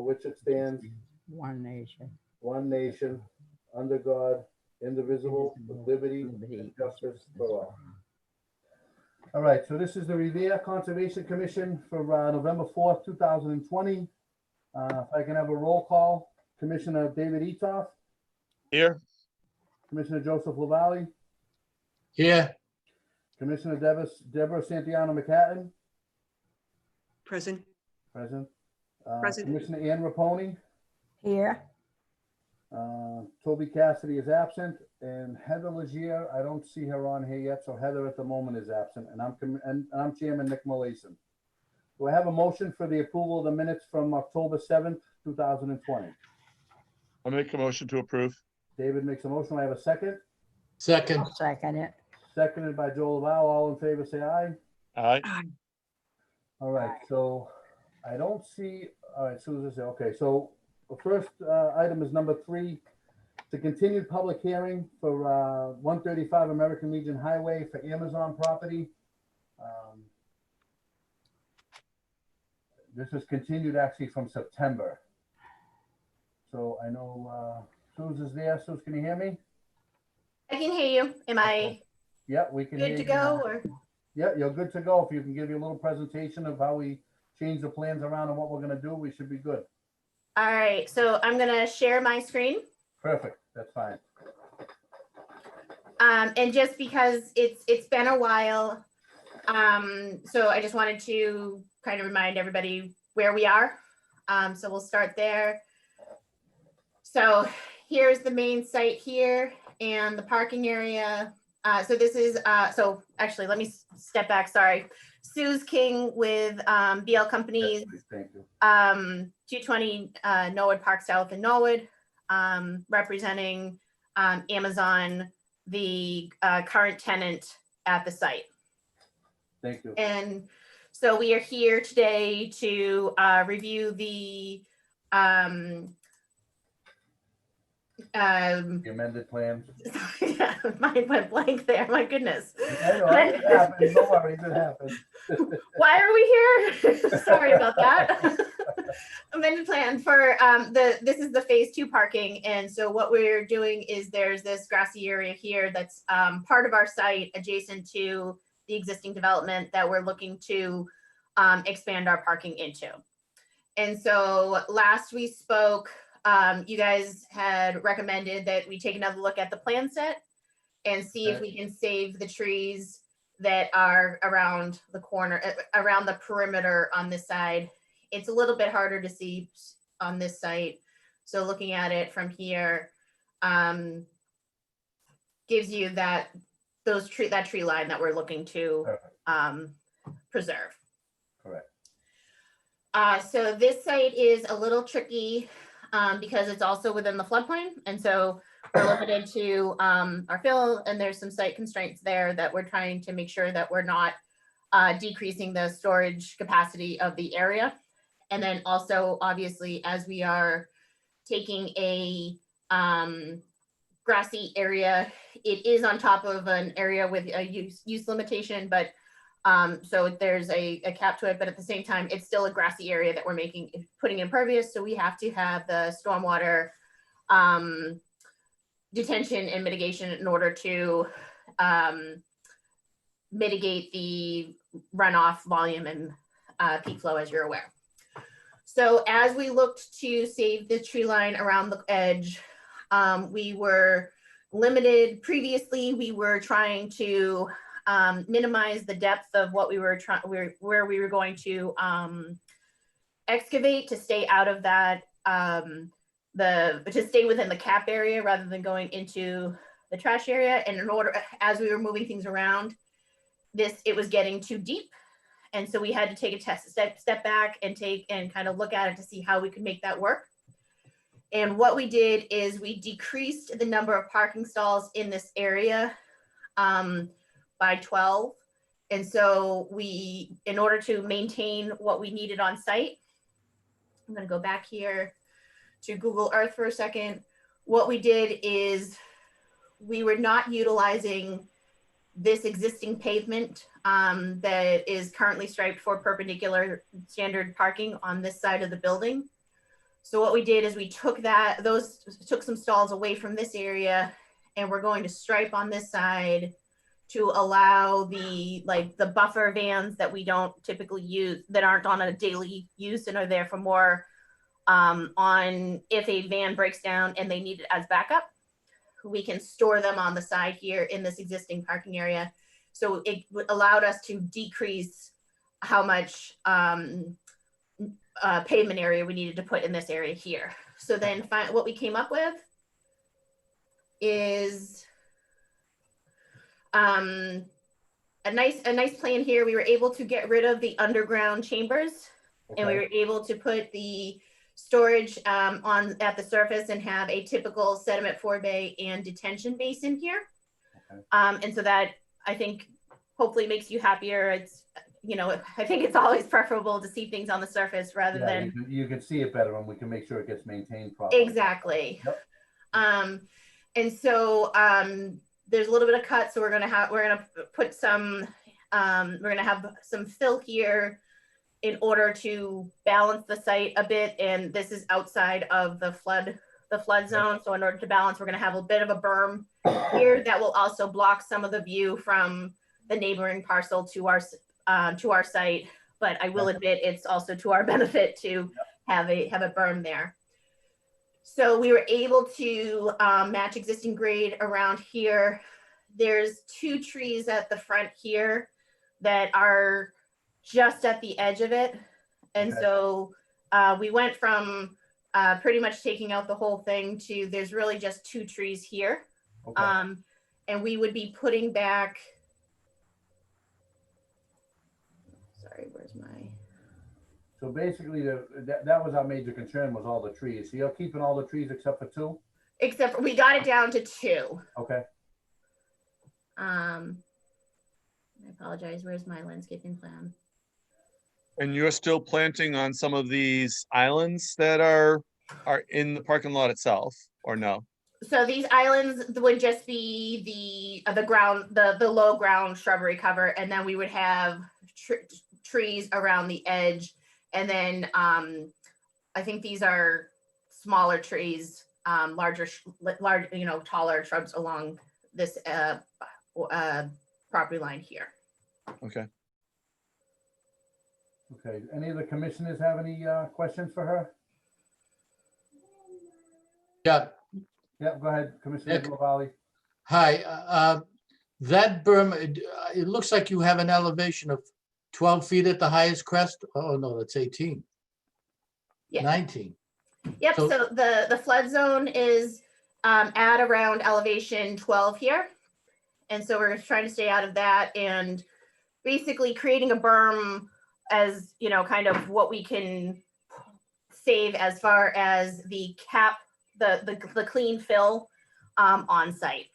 for which it stands, one nation, one nation, under God, indivisible, with liberty and justice for all. All right, so this is the Revere Conservation Commission for November 4th, 2020. If I can have a roll call, Commissioner David Etoff, Here. Commissioner Joseph Lavalley, Here. Commissioner Deborah Santiano McCatton, Present. present. Present. Commissioner Ann Raponi, here, Toby Cassidy is absent, and Heather Legier, I don't see her on here yet, so Heather at the moment is absent, and I'm Chairman Nick Molason. Do I have a motion for the approval of the minutes from October 7th, 2020? I'll make a motion to approve. David makes a motion. I have a second. Second. I'll second it. Seconded by Joel Lau. All in favor, say aye. Aye. All right, so I don't see, all right, Susan, okay, so the first item is number 3, to continue public hearing for 135 American Legion Highway for Amazon property. This is continued actually from September. So I know Susan's there. Susan, can you hear me? I can hear you. Am I Yeah, we can hear good to you go? now. Or Yeah, you're good to go. If you can give you a little presentation of how we change the plans around and what we're gonna do, we should be good. all right, so I'm gonna share my screen. Perfect, that's fine. And just because it's been a while, so I just wanted to kind of remind everybody where we are. So we'll start there. So here's the main site here and the parking area. So this is, so actually, let me step back, sorry. Sue's King with BL Companies, Thank you. 220 Norwood Park South in Norwood, representing Amazon, the current tenant at the site. Thank you. And so we are here today to review the The amended plans. yeah, mine went blank there, my goodness. I know, it happens. No worries, it happens. Why are we here? Sorry about that. Amended plan for this is the phase 2 parking. And so what we're doing is there's this grassy area here that's part of our site adjacent to the existing development that we're looking to expand our parking into. And so last we spoke, you guys had recommended that we take another look at the plan set and see if we can save the trees that are around the corner, around the perimeter on this side. It's a little bit harder to see on this site. So looking at it from here gives you that tree line that we're looking to preserve. Correct. So this site is a little tricky because it's also within the floodplain. And so we're limited to our fill, and there's some site constraints there that we're trying to make sure that we're not decreasing the storage capacity of the area. And then also, obviously, as we are taking a grassy area, it is on top of an area with a use limitation, but so there's a cap to it, but at the same time, it's still a grassy area that we're putting impervious. So we have to have the stormwater detention and mitigation in order to mitigate the runoff volume and peak flow, as you're aware. So as we looked to save the tree line around the edge, we were limited. Previously, we were trying to minimize the depth of what we were trying, where we were going to excavate to stay out of that, to stay within the cap area rather than going into the trash area. And in order, as we were moving things around, it was getting too deep. And so we had to take a step back and kind of look at it to see how we could make that work. And what we did is we decreased the number of parking stalls in this area by 12. And so in order to maintain what we needed on site, I'm going to go back here to Google Earth for a second. What we did is we were not utilizing this existing pavement that is currently striped for perpendicular standard parking on this side of the building. So what we did is we took took some stalls away from this area, and we're going to stripe on this side to allow the buffer vans that we don't typically use, that aren't on a daily use and are there for more on if a van breaks down and they need it as backup, we can store them on the side here in this existing parking area. So it allowed us to decrease how much pavement area we needed to put in this area here. So then what we came up with is a nice plan here. We were able to get rid of the underground chambers, and we were able to put the storage at the surface and have a typical sediment forebay and detention basin here. And so that, I think, hopefully makes you happier. It's, I think it's always preferable to see things on the surface rather than. You can see it better, and we can make sure it gets maintained properly. Exactly. Yep. And so there's a little bit of cut, so we're gonna put some, we're gonna have some fill here in order to balance the site a bit. And this is outside of the flood zone. So in order to balance, we're gonna have a bit of a berm here that will also block some of the view from the neighboring parcel to our site. But I will admit, it's also to our benefit to have a berm there. So we were able to match existing grade around here. There's 2 trees at the front here that are just at the edge of it. And so we went from pretty much taking out the whole thing to there's really just 2 trees here. And we would be putting back, sorry, where's my? So basically, that was our major concern, was all the trees. So you're keeping all the trees except for 2? Except for, we got it down to 2. Okay. I apologize, where's my landscaping plan? And you're still planting on some of these islands that are in the parking lot itself, or no? So these islands would just be the ground, the low ground shrubbery cover, and then we would have trees around the edge. And then I think these are smaller trees, large, taller shrubs along this property line here. Okay. Okay. Any of the commissioners have any questions for her? Yeah, Yeah, go ahead, Commissioner Nick. Lavalley. hi. That berm, it looks like you have an elevation of 12 feet at the highest crest. Oh, no, that's 18. Yeah. 19. Yep, So- so the flood zone is at around elevation 12 here. And so we're trying to stay out of that and basically creating a berm as, kind of what we can save as far as the cap, the clean fill on site.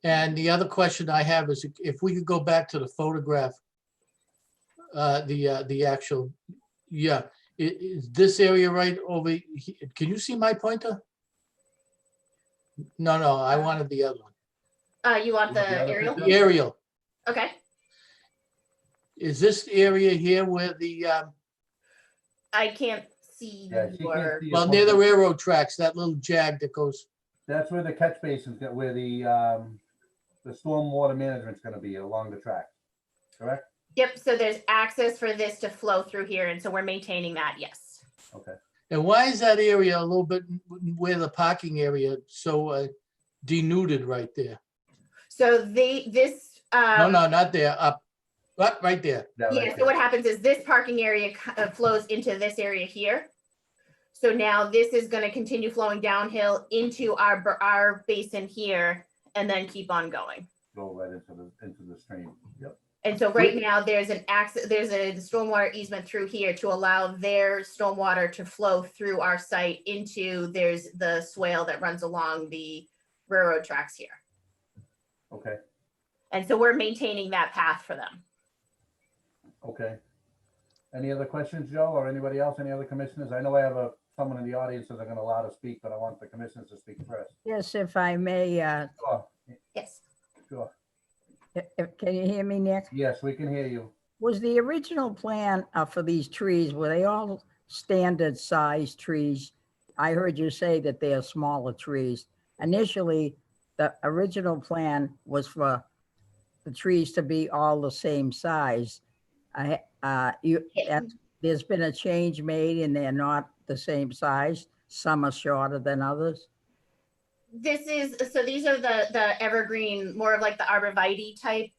And the other question I have is if we could go back to the photograph, the actual, is this area right over here? Can you see my pointer? No, I wanted the other one. You want the The other aerial? picture? The aerial. Okay. Is this area here where the, I can't see Yeah, she can't your, see your well, near the pointer. railroad tracks, that little jag that goes, That's where the catch basins, where the stormwater management's gonna be along the track, correct? yep, so there's access for this to flow through here. And so we're maintaining that, yes. Okay. and why is that area a little bit where the parking area so denuded right there? So this, No, not there, up right there. Yeah, yeah, right so there. what happens is this parking area flows into this area here. So now this is going to continue flowing downhill into our basin here and then keep on going. Go right into the stream. Yep. And so right now there's a stormwater easement through here to allow their stormwater to flow through our site into, there's the swale that runs along the railroad tracks here. Okay. And so we're maintaining that path for them. Okay. Any other questions, Joe, or anybody else? Any other commissioners? I know I have someone in the audience that are going to allow to speak, but I want the commissioners to speak first. Yes, if I may, Sure. Yes. Sure. can you hear me, Nick? Yes, we can hear you. Was the original plan for these trees, were they all standard size trees. I heard you say that they are smaller trees. Initially, the original plan was for the trees to be all the same size. There's been a change made and they're not the same size. Some are shorter than others. So these are the evergreen, more of like the arborvitae type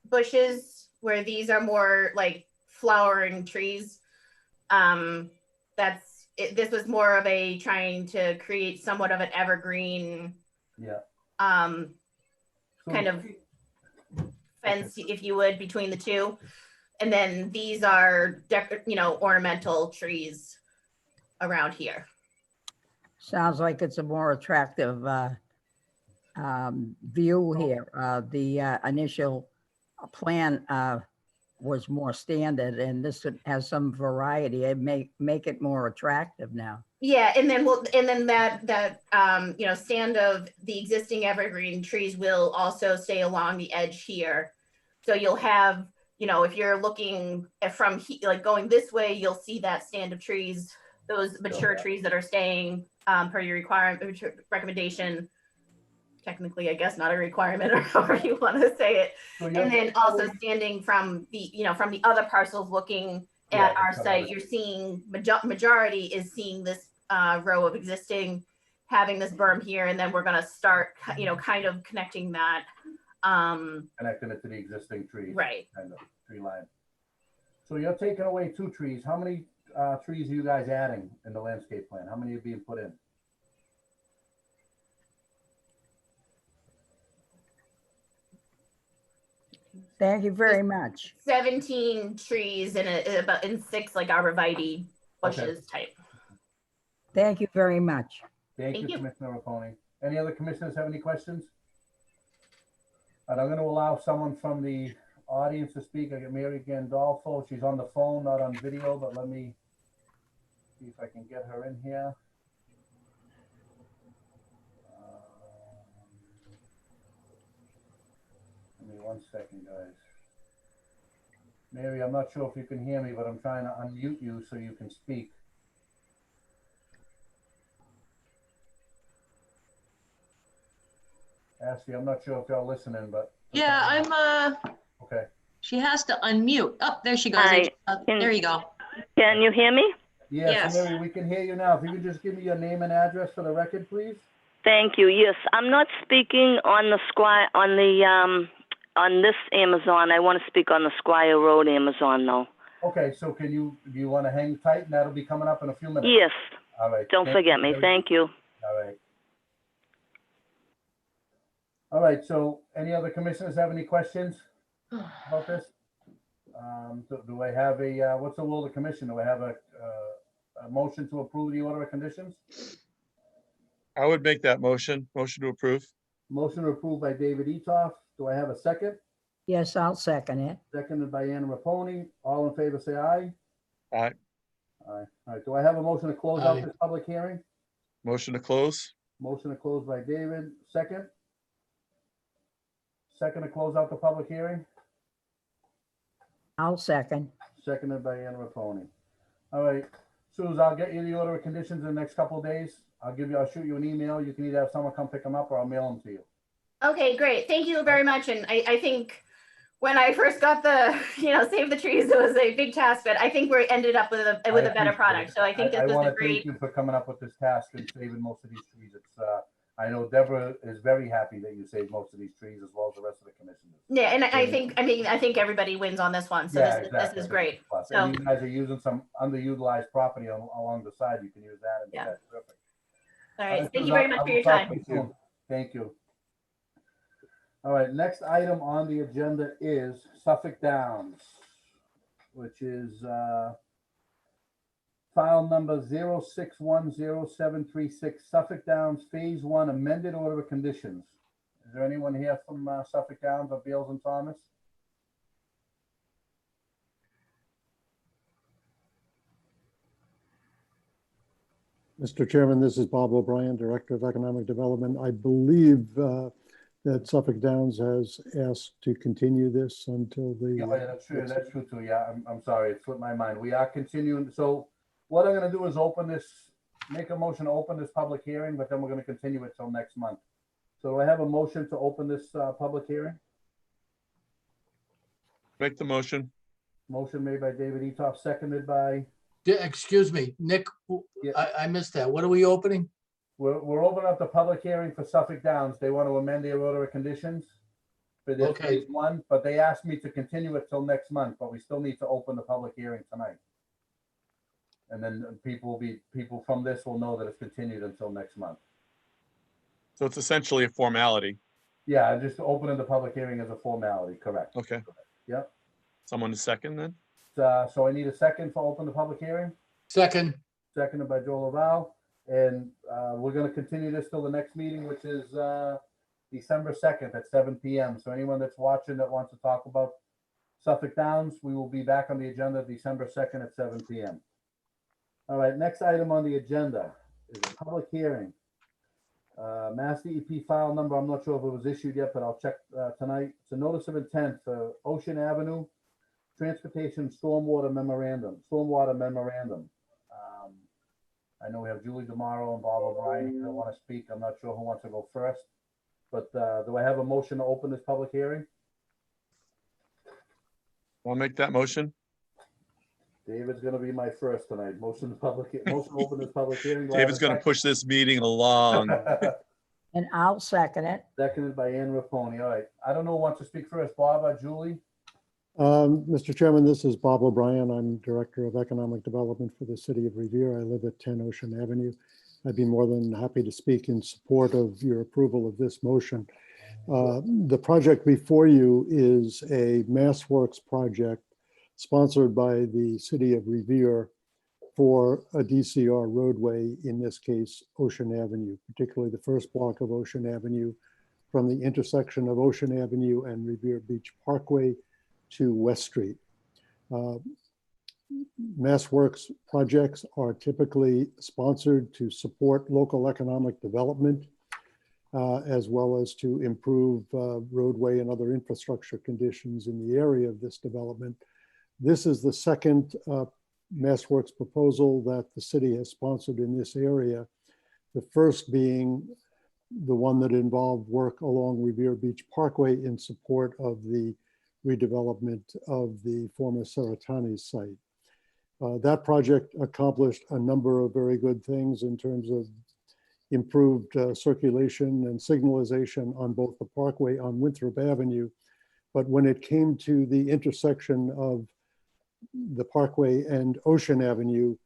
bushes, where these are more like flowering trees. This was more of a trying to create somewhat of an evergreen, Yeah. kind of fence, if you would, between the two. And then these are, ornamental trees around here. Sounds like it's a more attractive view here. The initial plan was more standard, and this has some variety. It make it more attractive now. Yeah, and then that stand of the existing evergreen trees will also stay along the edge here. So you'll have, if you're looking from like going this way, you'll see that stand of trees, those mature trees that are staying per your recommendation. Technically, I guess not a requirement, or however you want to say it. And then also standing from the other parcels looking at our site, you're seeing majority is seeing this row of existing, having this berm here, and then we're going to start, kind of connecting that. Connecting it to the existing trees. Right. Kind of tree line. So you're taking away 2 trees. How many trees are you guys adding in the landscape plan? How many are being put in? Thank you very much. 17 trees and 6 like arborvitae bushes type. Thank you very much. Thank Thank you, you. Commissioner Raponi. Any other commissioners have any questions? And I'm going to allow someone from the audience to speak. I get Mary Gandolfo. She's on the phone, not on video, but let me see if I can get her in here. Give me 1 second, guys. Mary, I'm not sure if you can hear me, but I'm trying to unmute you so you can speak. Ashley, I'm not sure if y'all listening, but. Yeah, I'm, Okay. she has to unmute. Oh, there she goes. Hi. There you go. Can you hear me? Yes, Yes. Mary, we can hear you now. If you could just give me your name and address for the record, please. Thank you. Yes, I'm not speaking on the on this Amazon. I want to speak on the Squire Road Amazon, though. Okay, so do you want to hang tight, and that'll be coming up in a few minutes? Yes. All right. Don't forget me. Mary. Thank you. All right. All right, so any other commissioners have any questions about this? Do I have a, what's the will of the commission? Do I have a motion to approve the order of conditions? I would make that motion to approve. Motion approved by David Etoff. Do I have a second? Yes, I'll second it. Seconded by Anna Raponi. All in favor, say aye. Aye. Aye. All right, do I have a motion to close out Aye. this public hearing? Motion to close. Motion to close by David. Second? Second to close out the public hearing? I'll second. Seconded by Anna Raponi. All right, Suze, I'll get you the order of conditions in the next couple of days. I'll shoot you an email. You can either have someone come pick them up or I'll mail them to you. Okay, great. Thank you very much. And I think when I first got the, Save the Trees, it was a big task, but I think we ended up with a better product. So I think this I was want a to great. thank you for coming up with this task and saving most of these trees. It's, I know Deborah is very happy that you saved most of these trees as well as the rest of the commissioners. Yeah, and I Yeah. think everybody wins on this one. So Yeah, this exactly. is great. Plus, So- and you guys are using some underutilized property along the side. You can use that. And Yeah. that's terrific. All right. Suze, Thank you very much I for will your talk to time. you soon. Thank you. All right, next item on the agenda is Suffolk Downs, which is file number 06100736, Suffolk Downs Phase 1 amended order of conditions. Is there anyone here from Suffolk Downs or Beals and Thomas? Mr. Chairman, this is Bob O'Brien, Director of Economic Development. I believe that Suffolk Downs has asked to continue this until Yeah, the, that's true. That's true too. Yeah, I'm sorry. It slipped my mind. We are continuing. So what I'm gonna do is open this, make a motion to open this public hearing, but then we're gonna continue it till next month. So do I have a motion to open this, public hearing? Make the motion. Motion made by David Etoff, seconded by, Excuse me, Nick, Yeah. I missed that. What are we opening? we're opening up the public hearing for Suffolk Downs. They want to amend their order of conditions for this Okay. phase one, but they asked me to continue it till next month, but we still need to open the public hearing tonight. And then people from this will know that it's continued until next month. So it's essentially a formality. Yeah, I'm just opening the public hearing as a formality, correct? Okay. Yep. Someone to second then? So I need a second for open the public hearing, Second, seconded by Joe Laval. And we're gonna continue this till the next meeting, which is December 2nd at 7 PM. So anyone that's watching that wants to talk about Suffolk Downs, we will be back on the agenda December 2nd at 7 PM. All right, next item on the agenda is a public hearing. Mass DEP file number, I'm not sure if it was issued yet, but I'll check tonight. It's a notice of intent for Ocean Avenue Transportation Stormwater Memorandum. I know we have Julie tomorrow and Bob O'Brien that want to speak. I'm not sure who wants to go first. But do I have a motion to open this public hearing? I'll make that motion. David's gonna be my first tonight. Motion to open this public hearing. Do I have David's a gonna second? push this meeting along. And I'll second it. Seconded by Ann Raponi. All right. I don't know who wants to speak first, Bob or Julie? Mr. Chairman, this is Bob O'Brien. I'm Director of Economic Development for the City of Revere. I live at 10 Ocean Avenue. I'd be more than happy to speak in support of your approval of this motion. The project before you is a Massworks project sponsored by the City of Revere for a DCR roadway, in this case, Ocean Avenue, particularly the first block of Ocean Avenue from the intersection of Ocean Avenue and Revere Beach Parkway to West Street. Massworks projects are typically sponsored to support local economic development, as well as to improve roadway and other infrastructure conditions in the area of this development. This is the second Massworks proposal that the city has sponsored in this area. The first being the one that involved work along Revere Beach Parkway in support of the redevelopment of the former Serratani's site. That project accomplished a number of very good things in terms of improved circulation and signalization on both the parkway on Winthrop Avenue. But when it came to the intersection of the parkway and Ocean Avenue,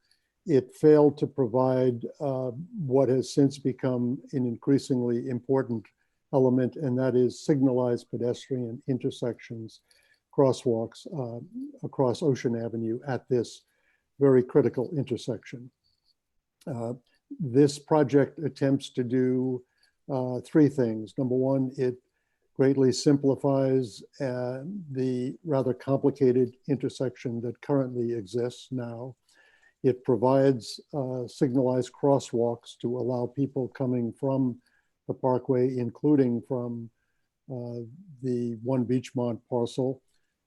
it failed to provide what has since become an increasingly important element, and that is signalized pedestrian intersections, crosswalks across Ocean Avenue at this very critical intersection. This project attempts to do three things. Number one, it greatly simplifies the rather complicated intersection that currently exists now. It provides signalized crosswalks to allow people coming from the parkway, including from the One Beachmont parcel,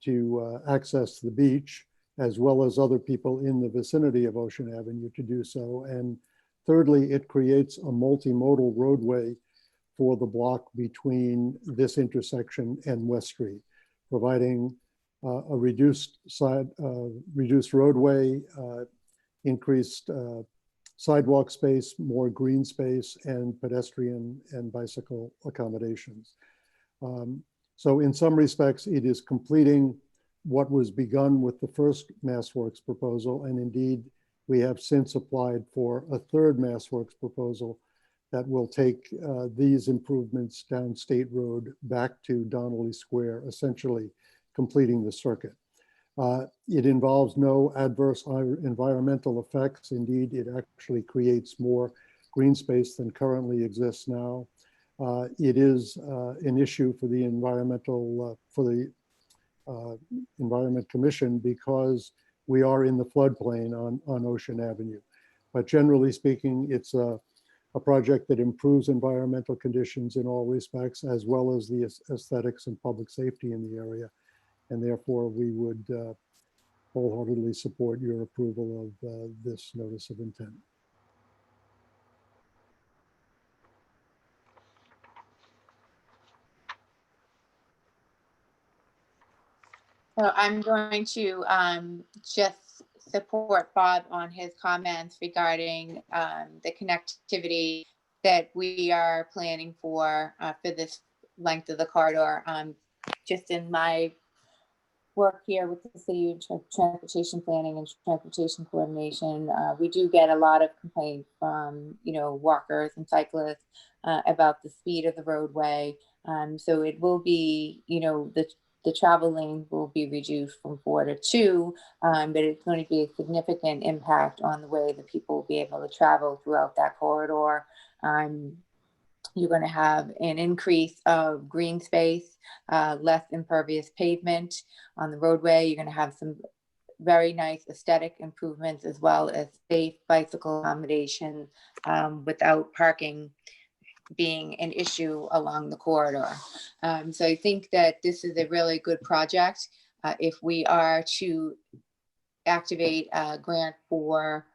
to access the beach, as well as other people in the vicinity of Ocean Avenue to do so. And thirdly, it creates a multimodal roadway for the block between this intersection and West Street, providing a reduced roadway, increased sidewalk space, more green space, and pedestrian and bicycle accommodations. So in some respects, it is completing what was begun with the first Massworks proposal. And indeed, we have since applied for a third Massworks proposal that will take these improvements down State Road back to Donnelly Square, essentially completing the circuit. It involves no adverse environmental effects. Indeed, it actually creates more green space than currently exists now. It is an issue for the Environment Commission because we are in the floodplain on Ocean Avenue. But generally speaking, it's a project that improves environmental conditions in all respects, as well as the aesthetics and public safety in the area. And therefore, we would wholeheartedly support your approval of this notice of intent. So I'm going to just support Bob on his comments regarding the connectivity that we are planning for this length of the corridor. Just in my work here with the city of transportation planning and transportation coordination, we do get a lot of complaints from, walkers and cyclists about the speed of the roadway. So it will be, the travel lane will be reduced from 4 to 2, but it's going to be a significant impact on the way that people will be able to travel throughout that corridor. You're going to have an increase of green space, less impervious pavement on the roadway. You're going to have some very nice aesthetic improvements as well as safe bicycle accommodation without parking being an issue along the corridor. So I think that this is a really good project. If we are to activate a grant for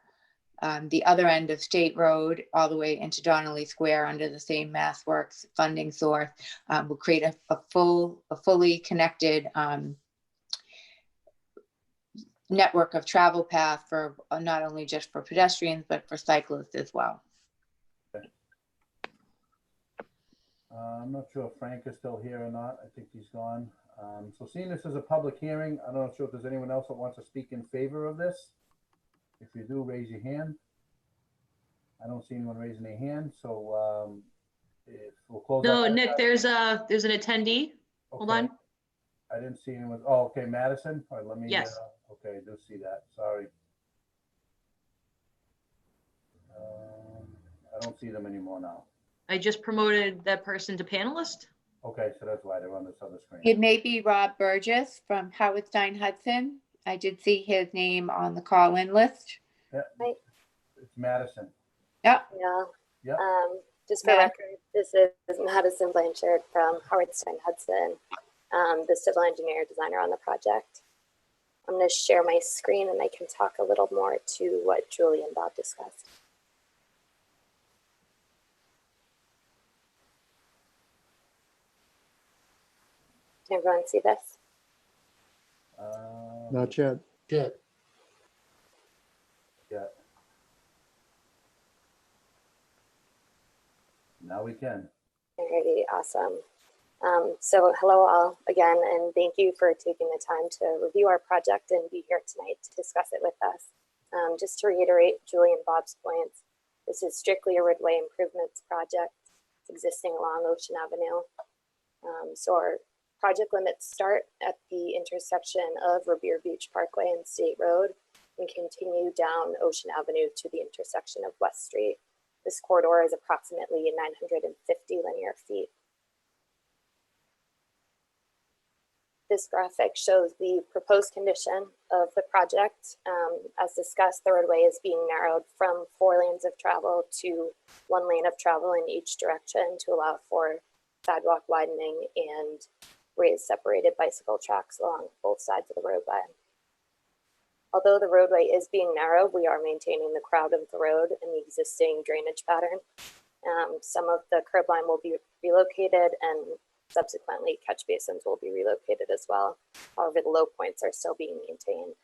the other end of State Road all the way into Donnelly Square under the same Massworks funding source, will create a fully connected network of travel paths for not only just for pedestrians, but for cyclists as well. I'm not sure if Frank is still here or not. I think he's gone. So seeing this as a public hearing, I'm not sure if there's anyone else that wants to speak in favor of this. If you do, raise your hand. I don't see anyone raising their hand, so if we'll close. No, Nick, there's an attendee. Hold on. I didn't see anyone. Oh, okay, Madison. All right, let me. Yes. Okay, I do see that. Sorry. I don't see them anymore now. I just promoted that person to panelist. Okay, so that's why they're on this other screen. It may be Rob Burgess from Howard Stein Hudson. I did see his name on the call-in list. Yeah, it's Madison. Yep. Yeah. Yep. Just for record, this is Madison Blanchard from Howard Stein Hudson, the civil engineer designer on the project. I'm going to share my screen and I can talk a little more to what Julie and Bob discussed. Can everyone see this? Not yet. Yeah. Yeah. Now we can. Alrighty, awesome. So hello all again, and thank you for taking the time to review our project and be here tonight to discuss it with us. Just to reiterate Julie and Bob's points, this is strictly a roadway improvements project. It's existing along Ocean Avenue. So our project limits start at the intersection of Revere Beach Parkway and State Road and continue down Ocean Avenue to the intersection of West Street. This corridor is approximately 950 linear feet. This graphic shows the proposed condition of the project. As discussed, the roadway is being narrowed from 4 lanes of travel to 1 lane of travel in each direction to allow for sidewalk widening and raised separated bicycle tracks along both sides of the roadway. Although the roadway is being narrowed, we are maintaining the crowd of the road and the existing drainage pattern. Some of the curb line will be relocated and subsequently catch basins will be relocated as well. However, the low points are still being maintained.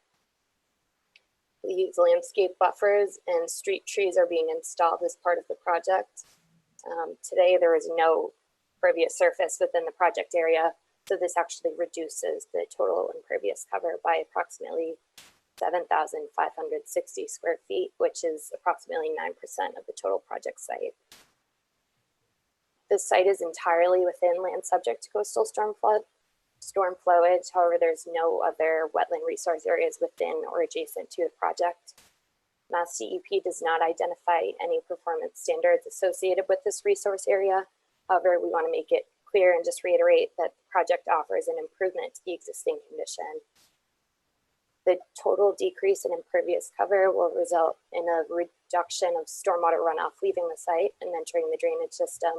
These landscape buffers and street trees are being installed as part of the project. Today, there is no impervious surface within the project area, so this actually reduces the total impervious cover by approximately 7,560 square feet, which is approximately 9% of the total project site. This site is entirely within land subject to coastal storm flowage. However, there's no other wetland resource areas within or adjacent to the project. Mass DEP does not identify any performance standards associated with this resource area. However, we want to make it clear and just reiterate that the project offers an improvement to the existing condition. The total decrease in impervious cover will result in a reduction of stormwater runoff leaving the site and entering the drainage system.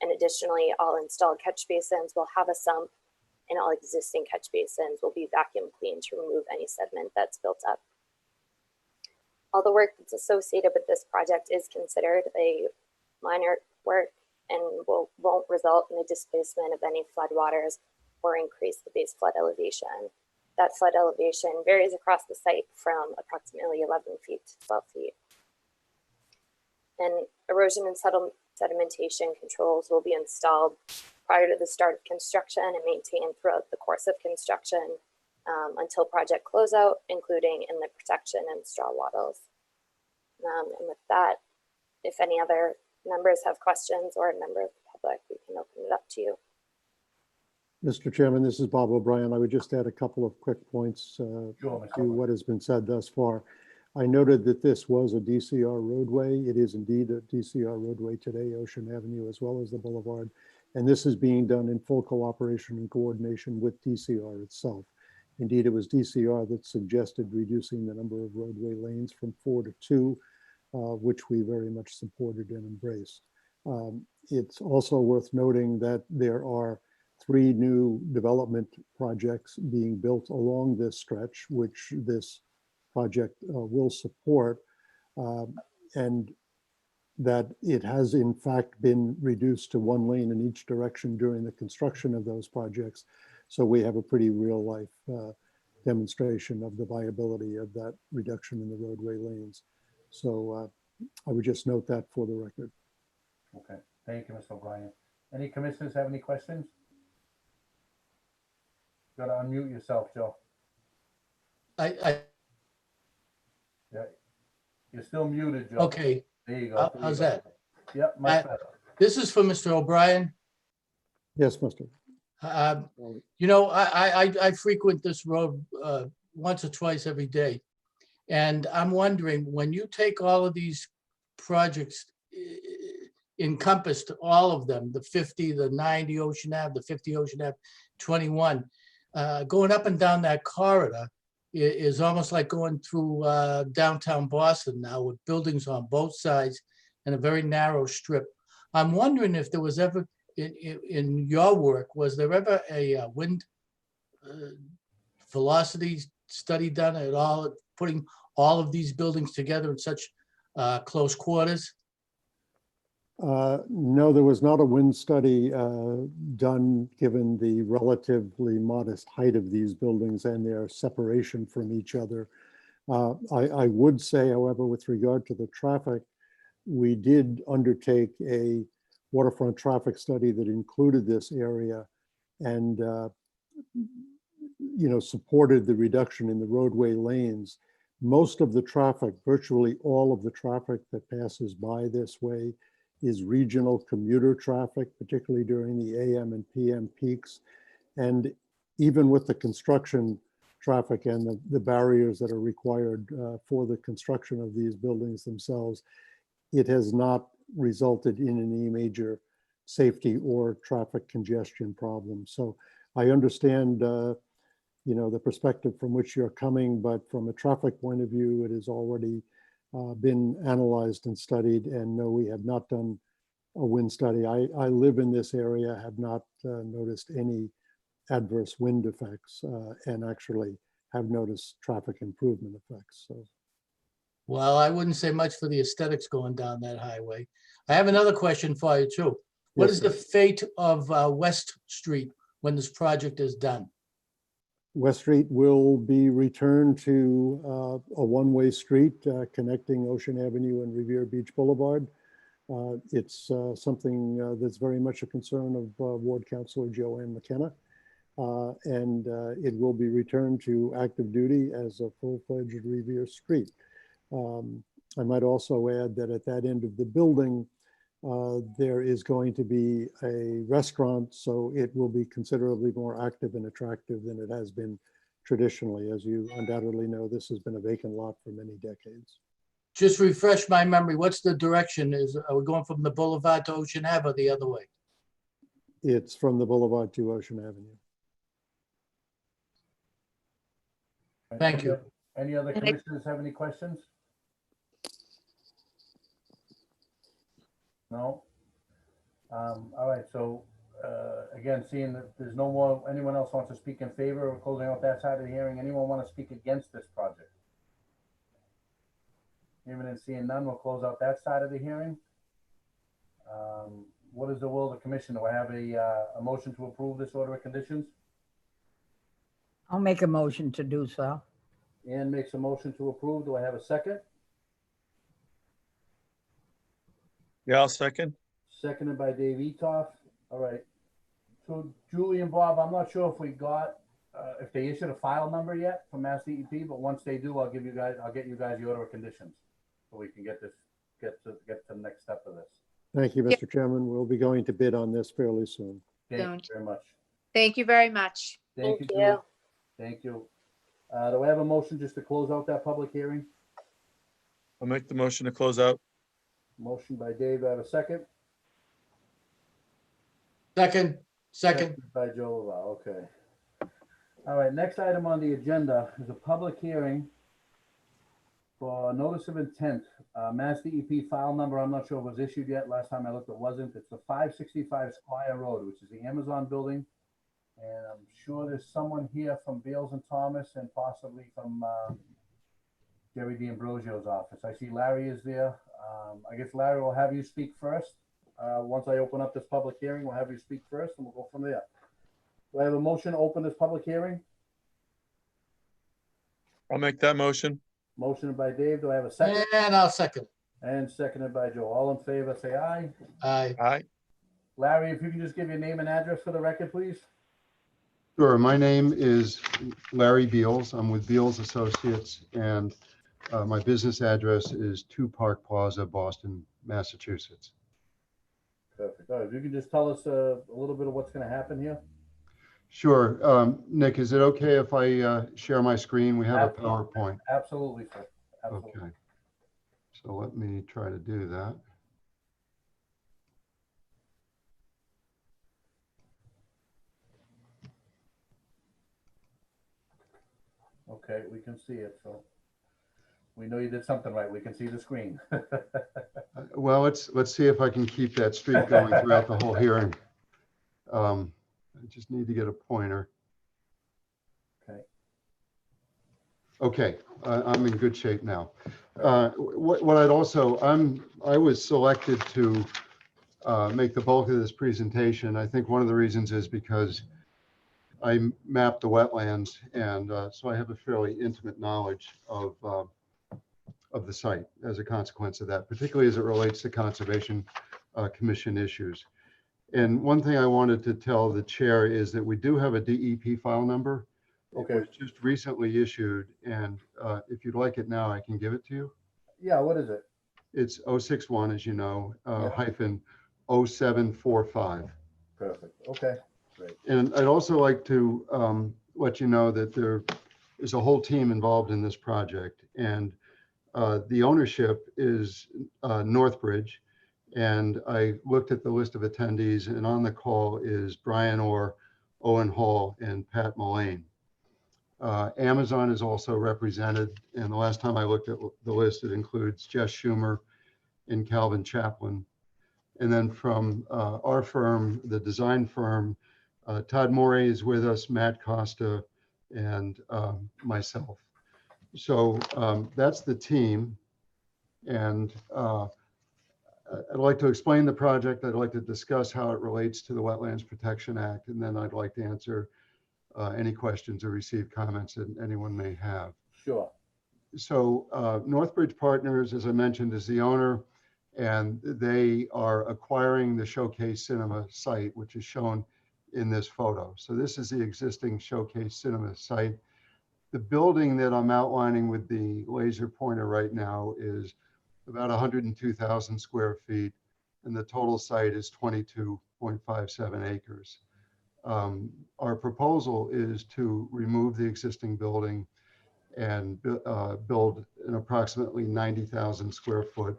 And additionally, all installed catch basins will have a sump and all existing catch basins will be vacuum cleaned to remove any sediment that's built up. All the work that's associated with this project is considered a minor work and won't result in the displacement of any floodwaters or increase the base flood elevation. That flood elevation varies across the site from approximately 11 feet to 12 feet. And erosion and sedimentation controls will be installed prior to the start of construction and maintained throughout the course of construction until project closeout, including in the protection and straw wattles. And with that, if any other members have questions or a member of the public, we can open it up to you. Mr. Chairman, this is Bob O'Brien. I would just add a couple of quick points to what has been said thus far. I noted that this was a DCR roadway. It is indeed a DCR roadway today, Ocean Avenue, as well as the Boulevard. And this is being done in full cooperation and coordination with DCR itself. Indeed, it was DCR that suggested reducing the number of roadway lanes from 4 to 2, which we very much supported and embraced. It's also worth noting that there are 3 new development projects being built along this stretch, which this project will support, and that it has in fact been reduced to 1 lane in each direction during the construction of those projects. So we have a pretty real life demonstration of the viability of that reduction in the roadway lanes. So I would just note that for the record. Okay, thank you, Mr. O'Brien. Any commissioners have any questions? You gotta unmute yourself, Joe. I Yeah, you're still muted, Joe. okay. There you go. How's that? Yep, much better. This is for Mr. O'Brien. Yes, Mr. You know, I frequent this road once or twice every day. And I'm wondering, when you take all of these projects, encompassed all of them, the 50, the 90 Ocean Ave, the 50 Ocean Ave, 21, going up and down that corridor is almost like going through downtown Boston now, with buildings on both sides and a very narrow strip. I'm wondering if there was ever, in your work, was there ever a wind velocity study done at all, putting all of these buildings together in such close quarters? No, there was not a wind study done, given the relatively modest height of these buildings and their separation from each other. I would say, however, with regard to the traffic, we did undertake a waterfront traffic study that included this area and supported the reduction in the roadway lanes. Most of the traffic, virtually all of the traffic that passes by this way, is regional commuter traffic, particularly during the AM and PM peaks. And even with the construction traffic and the barriers that are required for the construction of these buildings themselves, it has not resulted in any major safety or traffic congestion problems. So I understand the perspective from which you're coming, but from a traffic point of view, it has already been analyzed and studied, and no, we have not done a wind study. I live in this area, have not noticed any adverse wind effects, and actually have noticed traffic improvement effects. So, Well, I wouldn't say much for the aesthetics going down that highway. I have another question for you too. What is the fate of West Street when this project is done? West Street will be returned to a one-way street connecting Ocean Avenue and Revere Beach Boulevard. It's something that's very much a concern of Ward Councilor Joanne McKenna. And it will be returned to active duty as a full-fledged Revere Street. I might also add that at that end of the building, there is going to be a restaurant, so it will be considerably more active and attractive than it has been traditionally. As you undoubtedly know, this has been a vacant lot for many decades. Just refresh my memory. What's the direction? Are we going from the Boulevard to Ocean Ave or the other way? It's from the Boulevard to Ocean Avenue. Thank you. Any other commissioners have any questions? No? All right, so again, seeing that there's no more, anyone else wants to speak in favor of closing out that side of the hearing? Anyone want to speak against this project? Hearing and seeing none, we'll close out that side of the hearing. What is the will of the commission? Do I have a motion to approve this order of conditions? I'll make a motion to do so. Ann makes a motion to approve. Do I have a second? Yeah, I'll second. Seconded by Dave Etoff. All right. So Julie and Bob, I'm not sure if we got, if they issued a file number yet from Mass DEP, but once they do, I'll get you guys the order of conditions. So we can get to the next step of this. Thank you, Yeah. Mr. Chairman. We'll be going to bid on this fairly soon. Thank you very much. Thank you very much. Thank you, Thank Julie. you. Thank you. Do I have a motion just to close out that public hearing? I'll make the motion to close out. Motion by Dave. Do I have a second? Second. Seconded by Joe Laval. Okay. All right, next item on the agenda is a public hearing for notice of intent. Mass DEP file number, I'm not sure if it was issued yet. Last time I looked, it wasn't. It's the 565 Squire Road, which is the Amazon building. And I'm sure there's someone here from Beals and Thomas and possibly from Jerry D'Ambrosio's office. I see Larry is there. I guess Larry will have you speak first. Once I open up this public hearing, we'll have you speak first and we'll go from there. Do I have a motion to open this public hearing? I'll make that motion. Motion by Dave. Do I have a second? And I'll second. And seconded by Joe. All in favor, say aye. Aye. Aye. Larry, if you can just give your name and address for the record, please. Sure. My name is Larry Beals. I'm with Beals Associates, and my business address is 2 Park Plaza, Boston, Massachusetts. Perfect. All right, if you can just tell us a little bit of what's going to happen here. Sure. Nick, is it okay if I share my screen? We have a Absolutely. PowerPoint. Absolutely, sir. Absolutely. Okay. So let me try to do that. Okay, we can see it, so we know you did something right. We can see the screen. Well, let's see if I can keep that streak going throughout the whole hearing. I just need to get a pointer. Okay. Okay, I'm in good shape now. What I'd also, I was selected to make the bulk of this presentation. I think one of the reasons is because I mapped the wetlands, and so I have a fairly intimate knowledge of the site as a consequence of that, particularly as it relates to Conservation Commission issues. And one thing I wanted to tell the chair is that we do have a DEP file number. Okay. It was just recently issued, and if you'd like it now, I can give it to you. Yeah, what is it? It's 061, as you know, Yeah. hyphen 0745. Perfect. Okay, great. And I'd also like to let you know that there is a whole team involved in this project, and the ownership is Northbridge. And I looked at the list of attendees, and on the call is Brian Orr, Owen Hall, and Pat Mullane. Amazon is also represented, and the last time I looked at the list, it includes Jess Schumer and Calvin Chaplin. And then from our firm, the design firm, Todd Morey is with us, Matt Costa, and myself. So that's the team. And I'd like to explain the project. I'd like to discuss how it relates to the Wetlands Protection Act, and then I'd like to answer any questions or receive comments that anyone may have. Sure. So Northbridge Partners, as I mentioned, is the owner, and they are acquiring the Showcase Cinema site, which is shown in this photo. So this is the existing Showcase Cinema site. The building that I'm outlining with the laser pointer right now is about 102,000 square feet, and the total site is 22.57 acres. Our proposal is to remove the existing building and build an approximately 90,000 square foot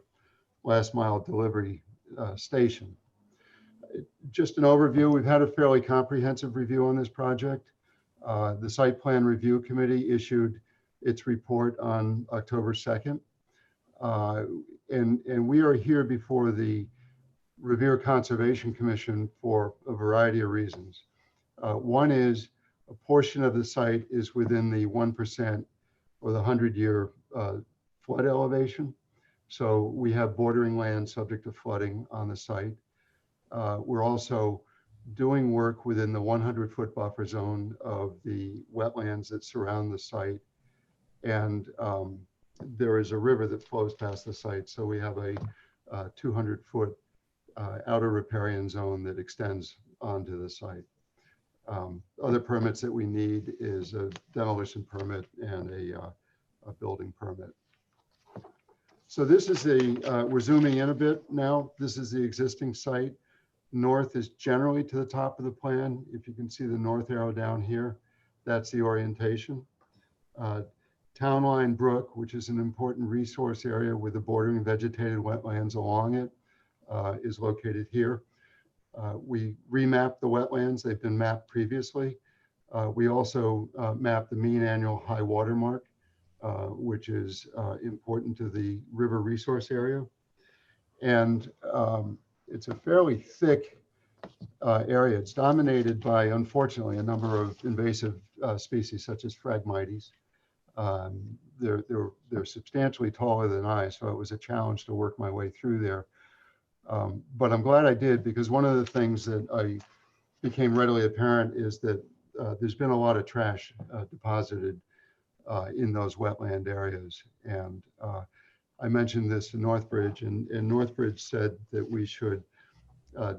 last mile delivery station. Just an overview, we've had a fairly comprehensive review on this project. The Site Plan Review Committee issued its report on October 2nd. And we are here before the Revere Conservation Commission for a variety of reasons. One is a portion of the site is within the 1% or the 100-year flood elevation. So we have bordering land subject to flooding on the site. We're also doing work within the 100-foot buffer zone of the wetlands that surround the site. And there is a river that flows past the site. So we have a 200-foot outer riparian zone that extends onto the site. Other permits that we need is a demolition permit and a building permit. So this is we're zooming in a bit now. This is the existing site. North is generally to the top of the plan. If you can see the north arrow down here, that's the orientation. Town Line Brook, which is an important resource area with the bordering vegetated wetlands along it, is located here. We remapped the wetlands. They've been mapped previously. We also mapped the mean annual high water mark, which is important to the river resource area. And it's a fairly thick area. It's dominated by, unfortunately, a number of invasive species such as Phragmites. They're substantially taller than I, so it was a challenge to work my way through there. But I'm glad I did, because one of the things that I became readily apparent is that there's been a lot of trash deposited in those wetland areas. And I mentioned this to Northbridge, and Northbridge said that we should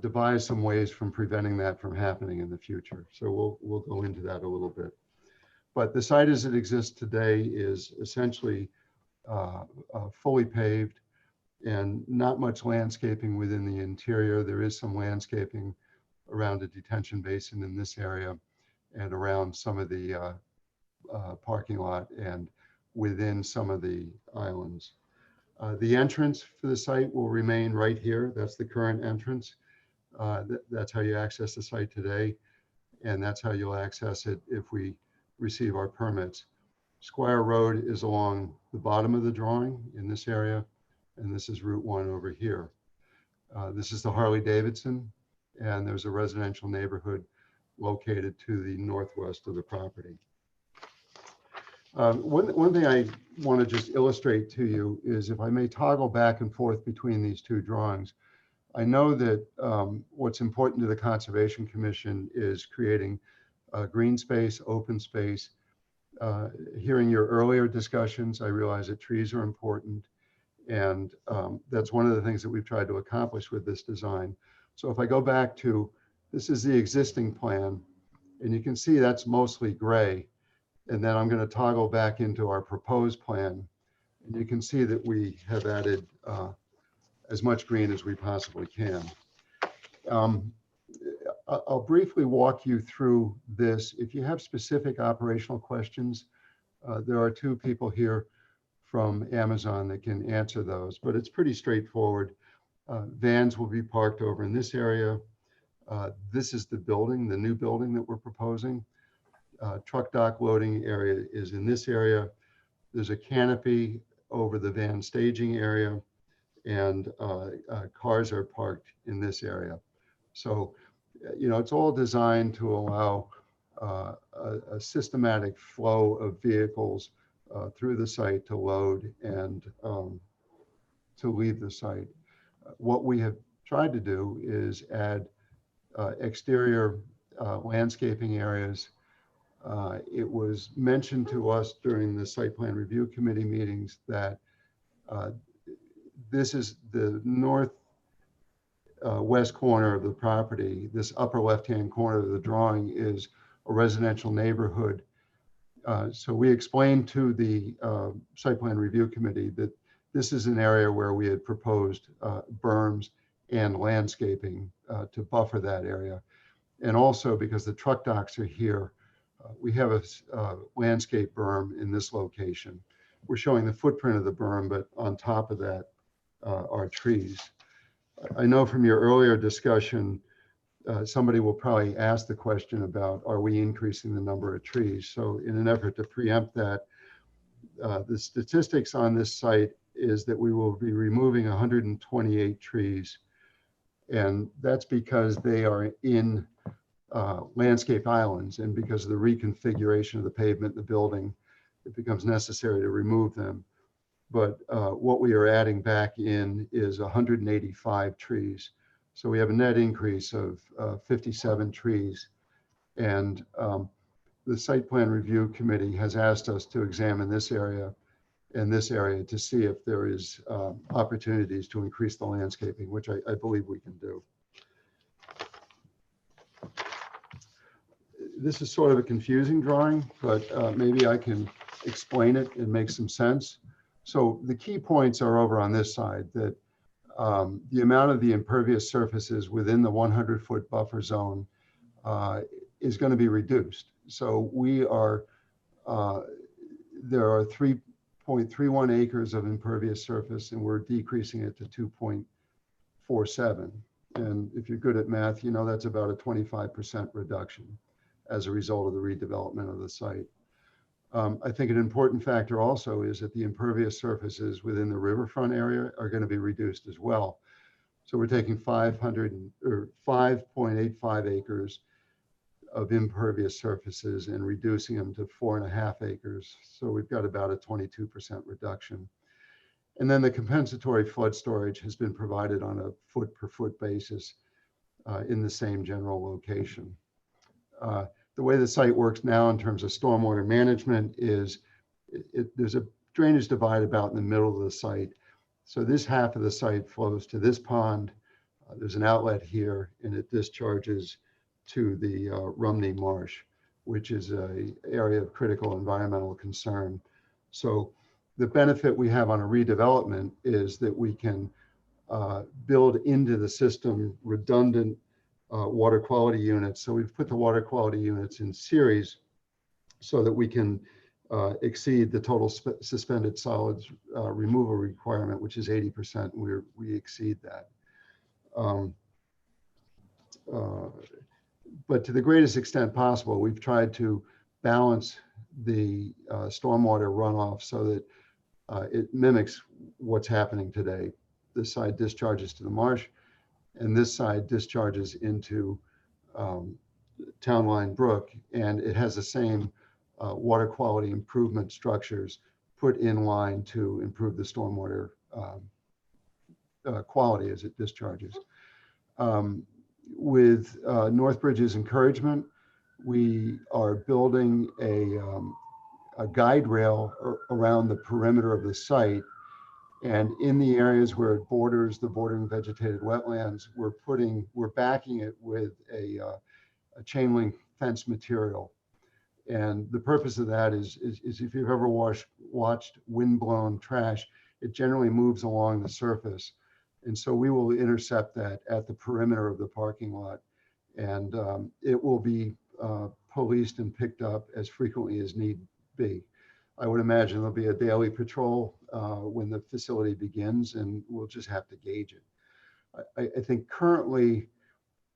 devise some ways from preventing that from happening in the future. So we'll go into that a little bit. But the site as it exists today is essentially fully paved and not much landscaping within the interior. There is some landscaping around a detention basin in this area and around some of the parking lot and within some of the islands. The entrance for the site will remain right here. That's the current entrance. That's how you access the site today, and that's how you'll access it if we receive our permits. Squire Road is along the bottom of the drawing in this area, and this is Route 1 over here. This is the Harley-Davidson, and there's a residential neighborhood located to the northwest of the property. One thing I want to just illustrate to you is, if I may toggle back and forth between these two drawings. I know that what's important to the Conservation Commission is creating green space, open space. Hearing your earlier discussions, I realize that trees are important. And that's one of the things that we've tried to accomplish with this design. So if I go back to, this is the existing plan, and you can see that's mostly gray. And then I'm going to toggle back into our proposed plan. And you can see that we have added as much green as we possibly can. I'll briefly walk you through this. If you have specific operational questions, there are two people here from Amazon that can answer those, but it's pretty straightforward. Vans will be parked over in this area. This is the building, the new building that we're proposing. Truck dock loading area is in this area. There's a canopy over the van staging area, and cars are parked in this area. So, you know, it's all designed to allow a systematic flow of vehicles through the site to load and to leave the site. What we have tried to do is add exterior landscaping areas. It was mentioned to us during the site plan review committee meetings that this is the north west corner of the property. This upper left-hand corner of the drawing is a residential neighborhood. So we explained to the site plan review committee that this is an area where we had proposed berms and landscaping to buffer that area. And also, because the truck docks are here, we have a landscape berm in this location. We're showing the footprint of the berm, but on top of that are trees. I know from your earlier discussion, somebody will probably ask the question about, are we increasing the number of trees? So in an effort to preempt that, the statistics on this site is that we will be removing 128 trees And that's because they are in landscape islands, and because of the reconfiguration of the pavement, the building, it becomes necessary to remove them. But what we are adding back in is 185 trees. So we have a net increase of 57 trees. And the Site Plan Review Committee has asked us to examine this area and this area to see if there is opportunities to increase the landscaping, which I believe we can do. This is sort of a confusing drawing, but maybe I can explain it and make some sense. So the key points are over on this side, that the amount of the impervious surfaces within the 100-foot buffer zone is going to be reduced. So we are, there are 3.31 acres of impervious surface, and we're decreasing it to 2.47. And if you're good at math, you know that's about a 25% reduction as a result of the redevelopment of the site. I think an important factor also is that the impervious surfaces within the riverfront area are going to be reduced as well. So we're taking 5.85 acres of impervious surfaces and reducing them to 4.5 acres. So we've got about a 22% reduction. And then the compensatory flood storage has been provided on a foot per foot basis in the same general location. The way the site works now in terms of stormwater management is there's a drainage divide about in the middle of the site. So this half of the site flows to this pond. There's an outlet here, and it discharges to the Rumney Marsh, which is an area of critical environmental concern. So the benefit we have on a redevelopment is that we can build into the system redundant water quality units. So we've put the water quality units in series so that we can exceed the total suspended solids removal requirement, which is 80%. We exceed that. But to the greatest extent possible, we've tried to balance the stormwater runoff so that it mimics what's happening today. This side discharges to the marsh, and this side discharges into Town Line Brook, and it has the same water quality improvement structures put in line to improve the stormwater quality as it discharges. With Northbridge's encouragement, we are building a guide rail around the perimeter of the site. And in the areas where it borders the bordering vegetated wetlands, we're backing it with a chain link fence material. And the purpose of that is if you've ever watched windblown trash, it generally moves along the surface. And so we will intercept that at the perimeter of the parking lot. And it will be policed and picked up as frequently as need be. I would imagine there'll be a daily patrol when the facility begins, and we'll just have to gauge it. I think currently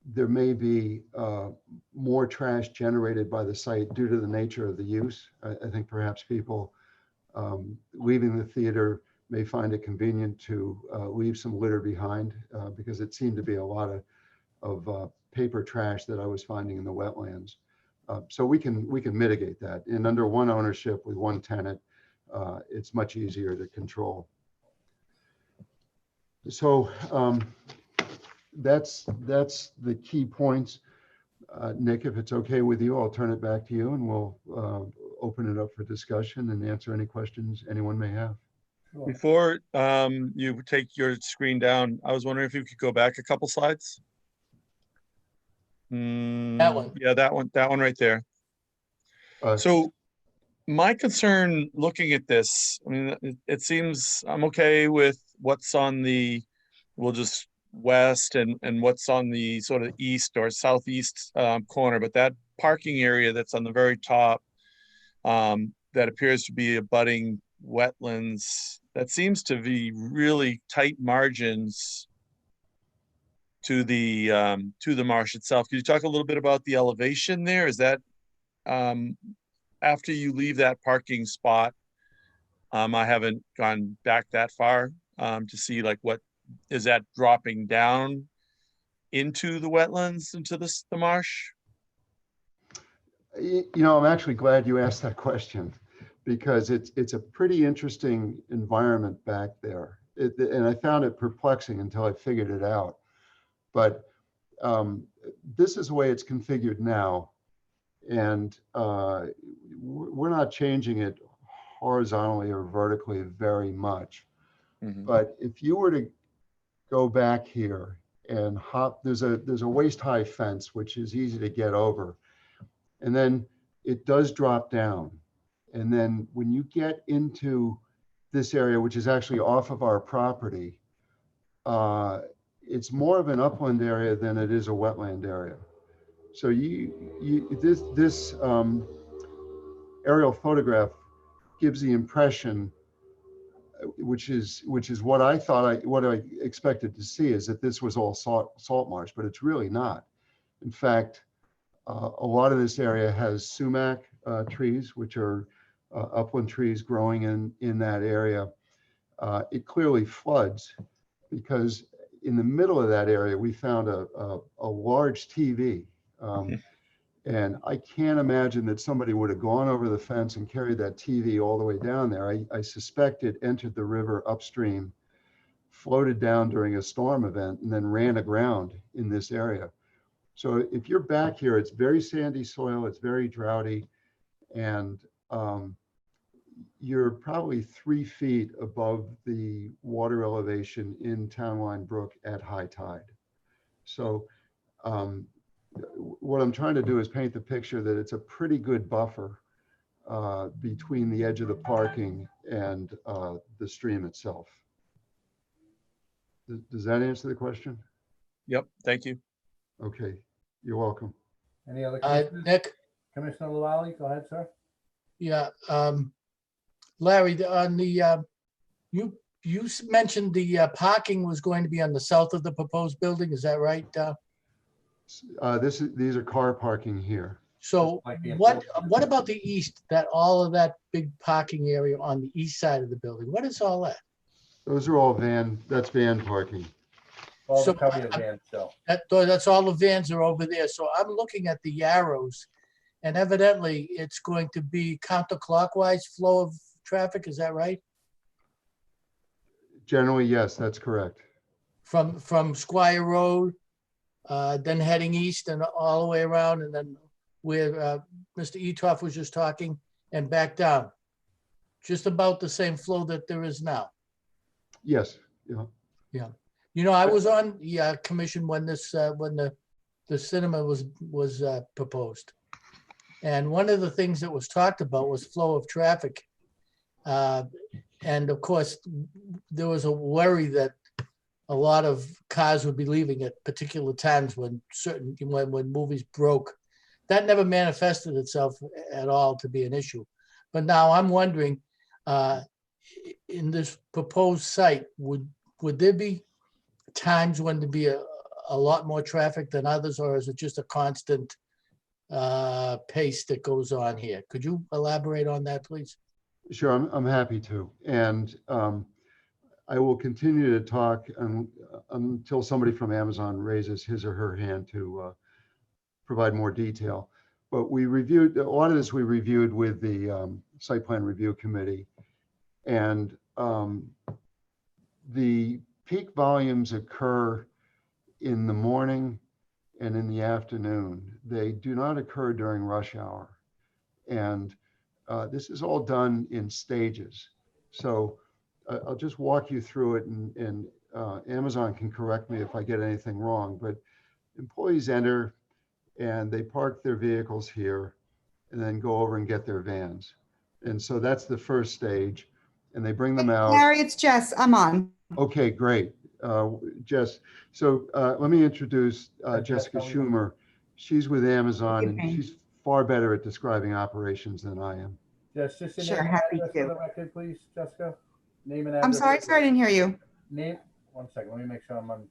there may be more trash generated by the site due to the nature of the use. I think perhaps people leaving the theater may find it convenient to leave some litter behind because it seemed to be a lot of paper trash that I was finding in the wetlands. So we can mitigate that. And under one ownership with one tenant, it's much easier to control. So that's the key points. Nick, if it's okay with you, I'll turn it back to you, and we'll open it up for discussion and answer any questions anyone may have. Before you take your screen down, I was wondering if you could go back a couple slides. That one. Yeah, that one right there. So my concern looking at this, I mean, it seems I'm okay with what's on the, we'll just west and what's on the sort of east or southeast corner, but that parking area that's on the very top that appears to be abutting wetlands, that seems to be really tight margins to the marsh itself. Could you talk a little bit about the elevation there? Is that after you leave that parking spot? I haven't gone back that far to see like what is that dropping down into the wetlands, into the marsh? You know, I'm actually glad you asked that question because it's a pretty interesting environment back there. And I found it perplexing until I figured it out. But this is the way it's configured now. And we're not changing it horizontally or vertically very much. But if you were to go back here and hop, there's a waist-high fence, which is easy to get over. And then it does drop down. And then when you get into this area, which is actually off of our property, it's more of an upland area than it is a wetland area. So this aerial photograph gives the impression, which is what I thought what I expected to see, is that this was all salt marsh, but it's really not. In fact, a lot of this area has sumac trees, which are upland trees growing in that area. It clearly floods because in the middle of that area, we found a large TV. And I can't imagine that somebody would have gone over the fence and carried that TV all the way down there. I suspect it entered the river upstream, floated down during a storm event, and then ran aground in this area. So if you're back here, it's very sandy soil, it's very droughty, and you're probably 3 feet above the water elevation in Town Line Brook at high tide. So what I'm trying to do is paint the picture that it's a pretty good buffer between the edge of the parking and the stream itself. Does that answer the question? Yep, thank you. Okay, you're welcome. Any other questions? Nick? Commissioner Lavalley, go ahead, sir. Yeah, Larry, on the, you mentioned the parking was going to be on the south of the proposed building, is that right? These are car parking here. So what about the east, all of that big parking area on the east side of the building? What is all that? Those are all that's van parking. All So the county of vans, so. That's all the vans are over there. So I'm looking at the arrows and evidently it's going to be counterclockwise flow of traffic. Is that right? Generally, yes, that's correct. From Squire Road, then heading east and all the way around, and then where Mr. Etoff was just talking, and back down. Just about the same flow that there is now. Yes. Yeah. Yeah. You know, I was on the commission when this when the cinema was proposed, and one of the things that was talked about was flow of traffic, and of course there was a worry that a lot of cars would be leaving at particular times when movies broke. That never manifested itself at all to be an issue. But now I'm wondering, in this proposed site, would there be times when there'd be a lot more traffic than others, or is it just a constant pace that goes on here? Could you elaborate on that, please? Sure, I'm happy to. And I will continue to talk until somebody from Amazon raises his or her hand to provide more detail. But we reviewed, a lot of this we reviewed with the site plan review committee. And the peak volumes occur in the morning and in the afternoon. They do not occur during rush hour. And this is all done in stages. So I'll just walk you through it, and Amazon can correct me if I get anything wrong, but employees enter and they park their vehicles here and then go over and get their vans. And so that's the first stage, and they bring them out. Larry, it's Jess. I'm on. Okay, great. Jess, so let me introduce Jessica Schumer. She's with Amazon, and she's far better at describing operations than I am. Yes, just your Sure, name and happy address to. for the record, please, Jessica. Name and address. I'm sorry, I didn't hear you. Name, one second, let me make sure I'm on.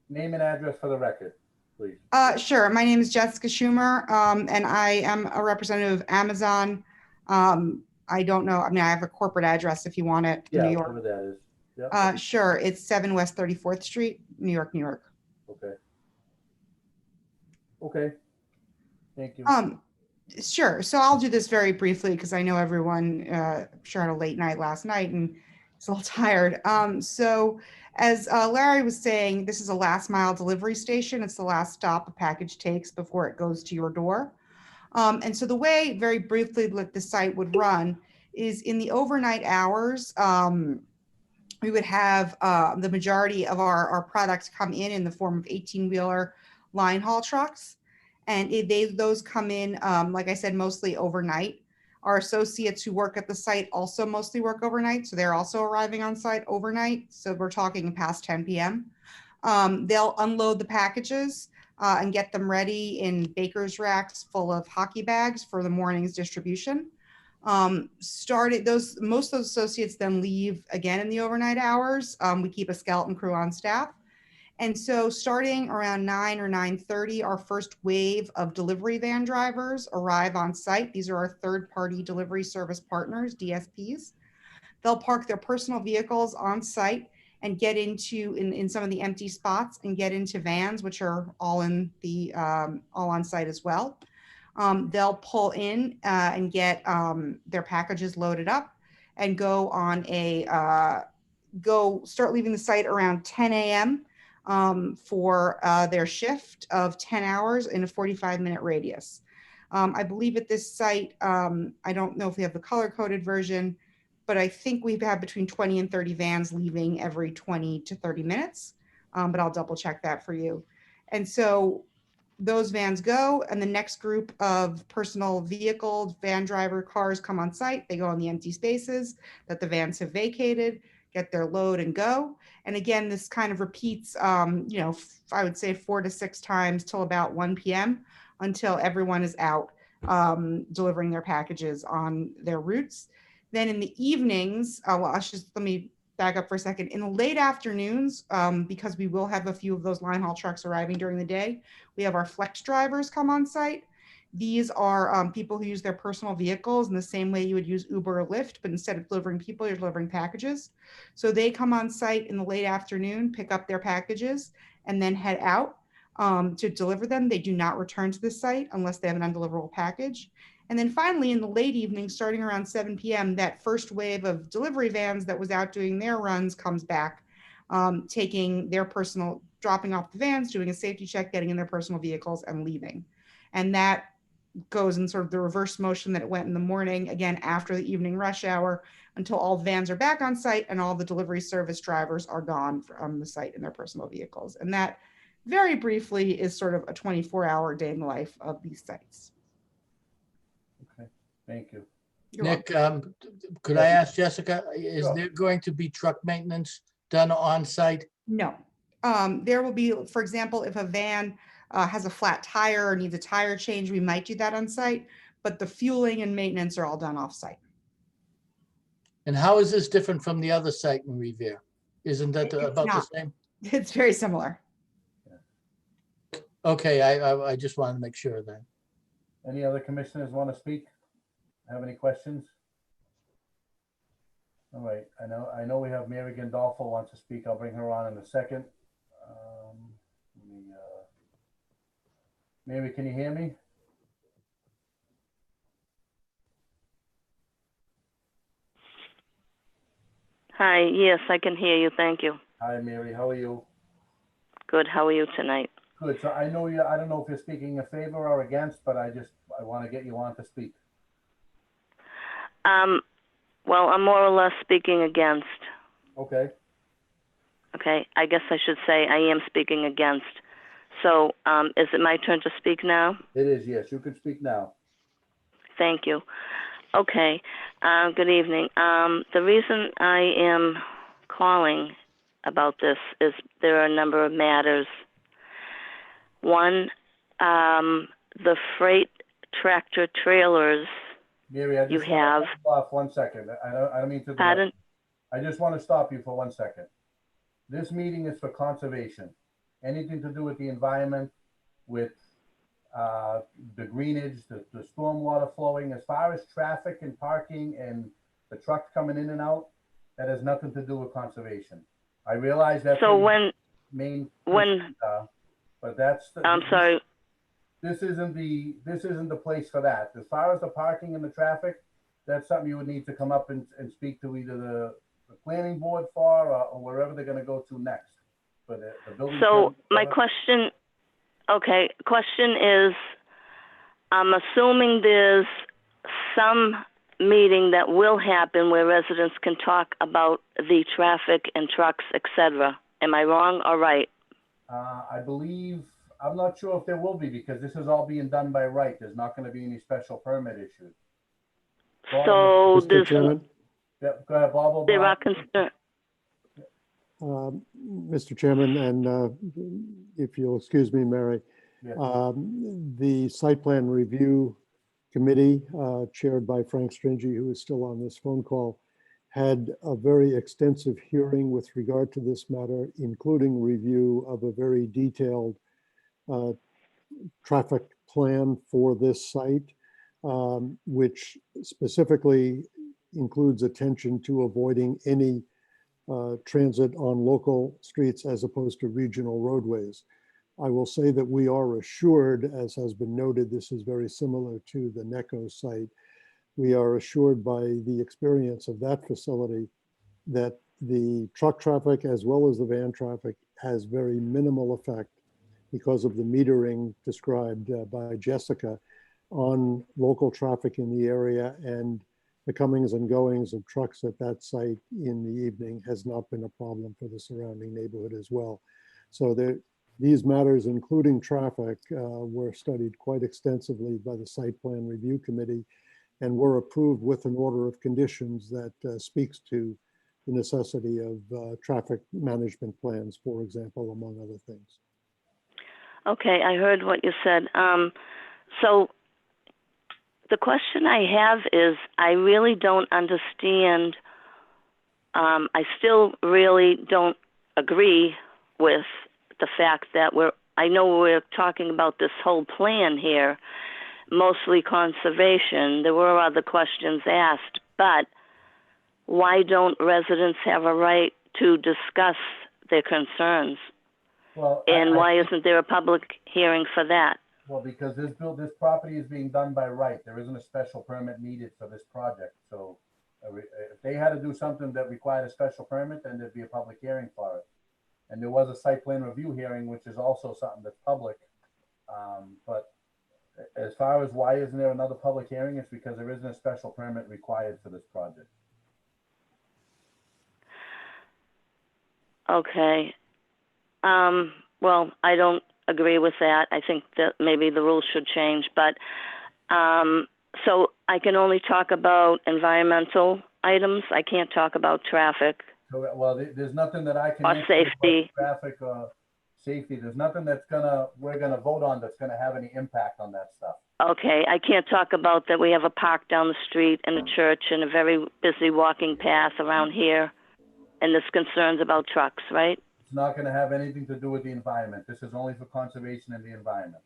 Name and address for the record, please. Sure. My name is Jessica Schumer, and I am a representative of Amazon. I don't know. I mean, I have a corporate address if you want it in New York. Whatever that is. Yep. Sure. It's 7 West 34th Street, New York, New York. Okay. Okay. Thank you. Sure. So I'll do this very briefly because I know everyone sure had a late night last night and is a little tired. So as Larry was saying, this is a last mile delivery station. It's the last stop a package takes before it goes to your door. And so the way, very briefly, that the site would run is in the overnight hours, we would have the majority of our products come in the form of 18-wheeler line haul trucks. And those come in, like I said, mostly overnight. Our associates who work at the site also mostly work overnight. So they're also arriving on site overnight. So we're talking past 10 p.m. They'll unload the packages and get them ready in baker's racks full of hockey bags for the morning's distribution. Most of those associates then leave again in the overnight hours. We keep a skeleton crew on staff. And so starting around 9 or 9:30, our first wave of delivery van drivers arrive on site. These are our third-party delivery service partners, DSPs. They'll park their personal vehicles on site and get into in some of the empty spots and get into vans, which are all in the all on site as well. They'll pull in and get their packages loaded up and go on start leaving the site around 10 a.m. For their shift of 10 hours in a 45-minute radius. I believe at this site, I don't know if we have the color-coded version, but I think we've had between 20 and 30 vans leaving every 20 to 30 minutes, but I'll double check that for you. And so those vans go, and the next group of personal vehicle van driver cars come on site. They go on the empty spaces that the vans have vacated, get their load and go. And again, this kind of repeats, I would say 4 to 6 times till about 1 p.m. until everyone is out delivering their packages on their routes. Then in the evenings, let me back up for a second. In the late afternoons, because we will have a few of those line haul trucks arriving during the day, we have our flex drivers come on site. These are people who use their personal vehicles in the same way you would use Uber or Lyft, but instead of delivering people, you're delivering packages. So they come on site in the late afternoon, pick up their packages, and then head out to deliver them. They do not return to the site unless they have an undeliverable package. And then finally, in the late evening, starting around 7 p.m., that first wave of delivery vans that was out doing their runs comes back, dropping off the vans, doing a safety check, getting in their personal vehicles and leaving. And that goes in sort of the reverse motion that it went in the morning, again, after the evening rush hour, until all the vans are back on site and all the delivery service drivers are gone from the site in their personal vehicles. And that, very briefly, is sort of a 24-hour day in the life of these sites. Okay, thank you. You're Nick, could I ask Jessica, is there going to be truck maintenance done on site? No. There will be, for example, if a van has a flat tire or needs a tire change, we might do that on site, but the fueling and maintenance are all done off site. And how is this different from the other site in Revere? Isn't that It's about the not. same? It's very similar. Okay, I just wanted to make sure of that. Any other commissioners want to speak? Have any questions? All right, I know we have Mary Gandolfo wants to speak. I'll bring her on in a second. Mary, can you hear me? Hi, yes, I can hear you. Thank you. Hi, Mary. How are you? Good. How are you tonight? Good. So I know I don't know if you're speaking in favor or against, but I want to get you on to speak. Well, I'm more or less speaking against. Okay. Okay, I guess I should say I am speaking against. So, is it my turn to speak now? It is, yes. You can speak now. Thank you. Okay, good evening. The reason I am calling about this is there are a number of matters. One, the freight tractor trailers. Mary, I just want to cut off 1 second. I don't mean to. Pardon? I just want to stop you for 1 second. This meeting is for conservation. Anything to do with the environment, with the greenage, the stormwater flowing, as far as traffic and parking and the trucks coming in and out, that has nothing to do with conservation. I realize that. So but that's. I'm sorry. this isn't the place for that. As far as the parking and the traffic, that's something you would need to come up and speak to either the planning board for, or wherever they're gonna go to next. For the building. So my permit. question is, I'm assuming there's some meeting that will happen where residents can talk about the traffic and trucks, etc. Am I wrong or right? I believe, I'm not sure if there will be, because this is all being done by right. There's not gonna be any special permit issued. So Mr. there's, Chairman, Yeah, go ahead, Bob. there are O'Brien. concerns. Mr. Chairman, and if you'll excuse me, Mary, Yes. the site plan review committee, chaired by Frank Stringy, who is still on this phone call, had a very extensive hearing with regard to this matter, including review of a very detailed traffic plan for this site, which specifically includes attention to avoiding any transit on local streets as opposed to regional roadways. I will say that we are assured, as has been noted, this is very similar to the NECO site. We are assured by the experience of that facility that the truck traffic as well as the van traffic has very minimal effect because of the metering described by Jessica on local traffic in the area, and the comings and goings of trucks at that site in the evening has not been a problem for the surrounding neighborhood as well. So these matters, including traffic, were studied quite extensively by the site plan review committee and were approved with an order of conditions that speaks to the necessity of traffic management plans, for example, among other things. Okay, I heard what you said. So the question I have is, I really don't understand. I still really don't agree with the fact that I know we're talking about this whole plan here, mostly conservation. There were other questions asked, but why don't residents have a right to discuss their concerns? Well, and why isn't there a public hearing for that? Well, because this property is being done by right. There isn't a special permit needed for this project. So if they had to do something that required a special permit, then there'd be a public hearing for it. And there was a site plan review hearing, which is also something that's public. But as far as why isn't there another public hearing, it's because there isn't a special permit required for this project. Okay. Well, I don't agree with that. I think that maybe the rules should change, but so I can only talk about environmental items. I can't talk about traffic. So, well, there's nothing that I can Or answer safety. about traffic or safety. There's nothing that's we're gonna vote on that's gonna have any impact on that stuff. Okay, I can't talk about that we have a park down the street and a church and a very busy walking path around here, and there's concerns about trucks, right? It's not gonna have anything to do with the environment. This is only for conservation and the environment.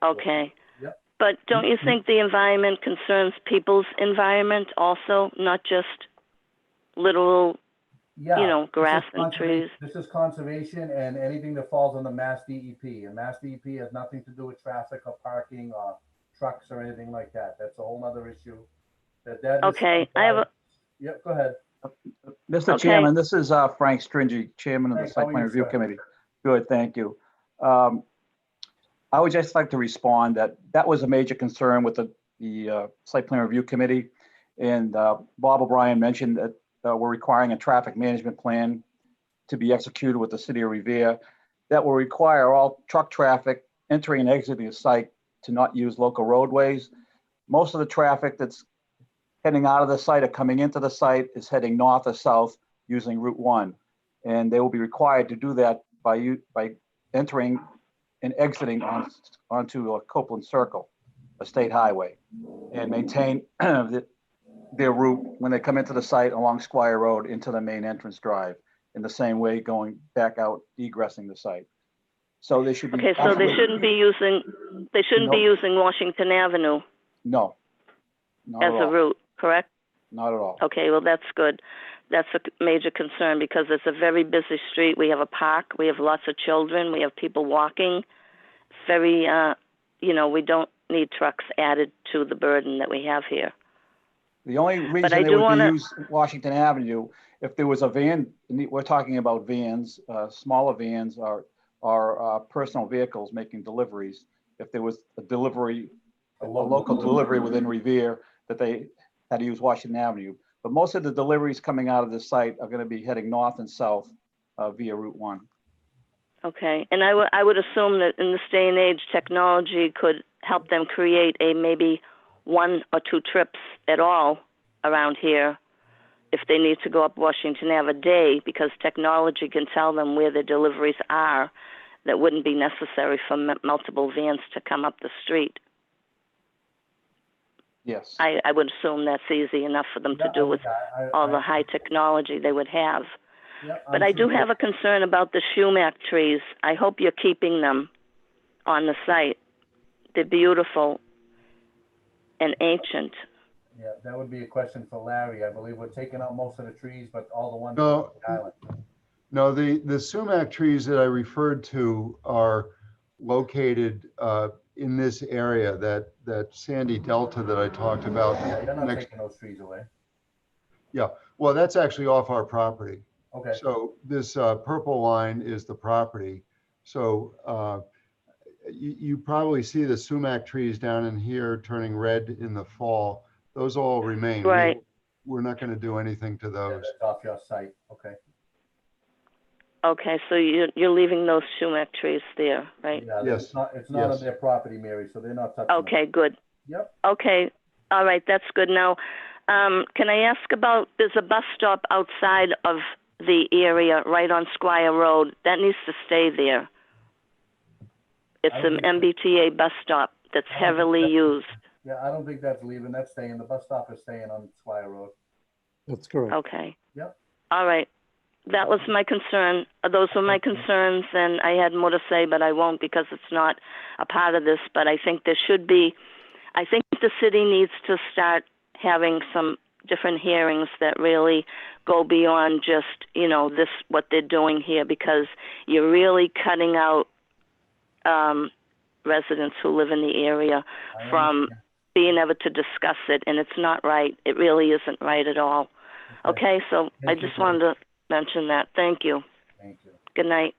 Okay. Yep. But don't you think the environment concerns people's environment also, not just literal, Yeah. grass This is and trees? This is conservation and anything that falls on the Mass DEP. And Mass DEP has nothing to do with traffic or parking or trucks or anything like that. That's a whole nother issue. That is Okay, I have a, Yep, go ahead. Mr. Okay. Chairman, this is Frank Stringy, Chairman of the Frank, how Site are Plan you, Review sir? Committee. Good, thank you. I would just like to respond that was a major concern with the Site Plan Review Committee. And Bob O'Brien mentioned that we're requiring a traffic management plan to be executed with the City of Revere that will require all truck traffic entering and exiting the site to not use local roadways. Most of the traffic that's heading out of the site or coming into the site is heading north or south using Route 1. And they will be required to do that by entering and exiting onto Copeland Circle, a state highway, and maintain their route when they come into the site along Squire Road into the main entrance drive, in the same way going back out, egressing the site. So they should be. okay, so they shouldn't be using Washington Avenue No, not as at a all. route, correct? Not at all. Okay, well, that's good. That's a major concern because it's a very busy street. We have a park. We have lots of children. We have people walking. It's very you know, we don't need trucks added to the burden that we have here. The only reason I they do would wanna- use Washington Avenue, if there was a van, we're talking about vans, smaller vans or personal vehicles making deliveries. If there was a delivery, a local delivery within Revere, that they had to use Washington Avenue. But most of the deliveries coming out of the site are going to be heading north and south via Route 1. Okay, and I would assume that in this day and age, technology could help them create a maybe 1 or 2 trips at all around here if they need to go up Washington Ave a day, because technology can tell them where the deliveries are that wouldn't be necessary for multiple vans to come up the street. Yes. I would assume that's easy enough for them to do with all the high technology they would have. But I do have a concern about the Sumac trees. I hope you're keeping them on the site. They're beautiful and ancient. Yeah, that would be a question for Larry. I believe we're taking out most of the trees, but all the ones No. on the island. No, the sumac trees that I referred to are located in this area, that sandy delta that I talked about. Yeah, you're not next- taking those trees away. Yeah, well, that's actually off our property. Okay. So this purple line is the property. So you probably see the sumac trees down in here turning red in the fall. Those all remain. Right. We're not going to do anything to Yeah, those. that's off your site. Okay. Okay, so you're leaving those sumac trees there, right? Yeah, Yes. it's not on Yes. their property, Mary, so they're not touching them. Okay, good. Yep. Okay, all right, that's good. Now, can I ask about, there's a bus stop outside of the area right on Squire Road. That needs to stay there. It's an MBTA bus stop that's heavily used. Yeah, I don't think that's leaving. That's staying. The bus stop is staying on Squire Road. That's correct. Okay. Yep. All right. That was my concern. Those were my concerns, and I had more to say, but I won't because it's not a part of this. But I think there should be, I think the city needs to start having some different hearings that really go beyond just, you know, this, what they're doing here, because you're really cutting out residents who live in the area from being able to discuss it, and it's not right. It really isn't right at all. Okay, so I just wanted to mention that. Thank you. Thank you. Good night.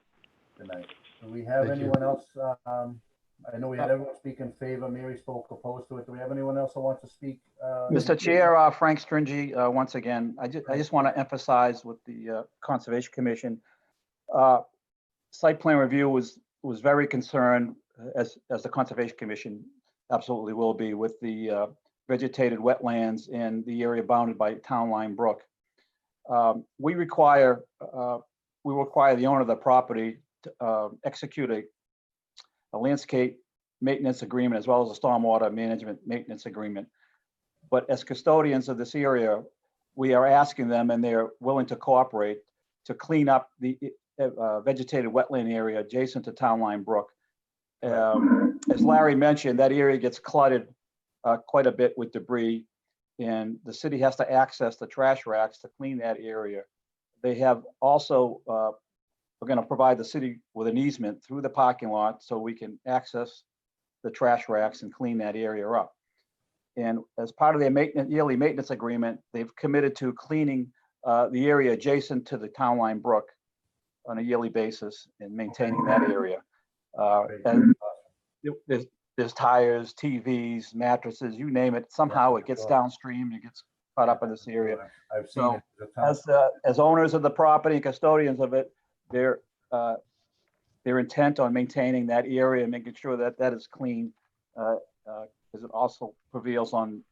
Good night. Do we have Thank you. anyone else? I know we had everyone speak in favor. Mary spoke opposed to it. Do we have anyone else who wants to speak? Mr. Chair, Frank Stringy, once again, I just want to emphasize with the Conservation Commission, site plan review was very concerned, as the Conservation Commission absolutely will be, with the vegetated wetlands and the area bounded by Town Line Brook. We require the owner of the property to execute a landscape maintenance agreement as well as a stormwater management maintenance agreement. But as custodians of this area, we are asking them, and they're willing to cooperate, to clean up the vegetated wetland area adjacent to Town Line Brook. As Larry mentioned, that area gets cluttered quite a bit with debris, and the city has to access the trash racks to clean that area. They have also, we're going to provide the city with an easement through the parking lot so we can access the trash racks and clean that area up. And as part of their yearly maintenance agreement, they've committed to cleaning the area adjacent to the Town Line Brook on a yearly basis and maintaining that area. And there's tires, TVs, mattresses, you name it. Somehow it gets downstream, it gets caught up in this area. I've seen So as owners of the property and custodians of it, their intent on maintaining that area and making sure that that is clean, because it also prevails on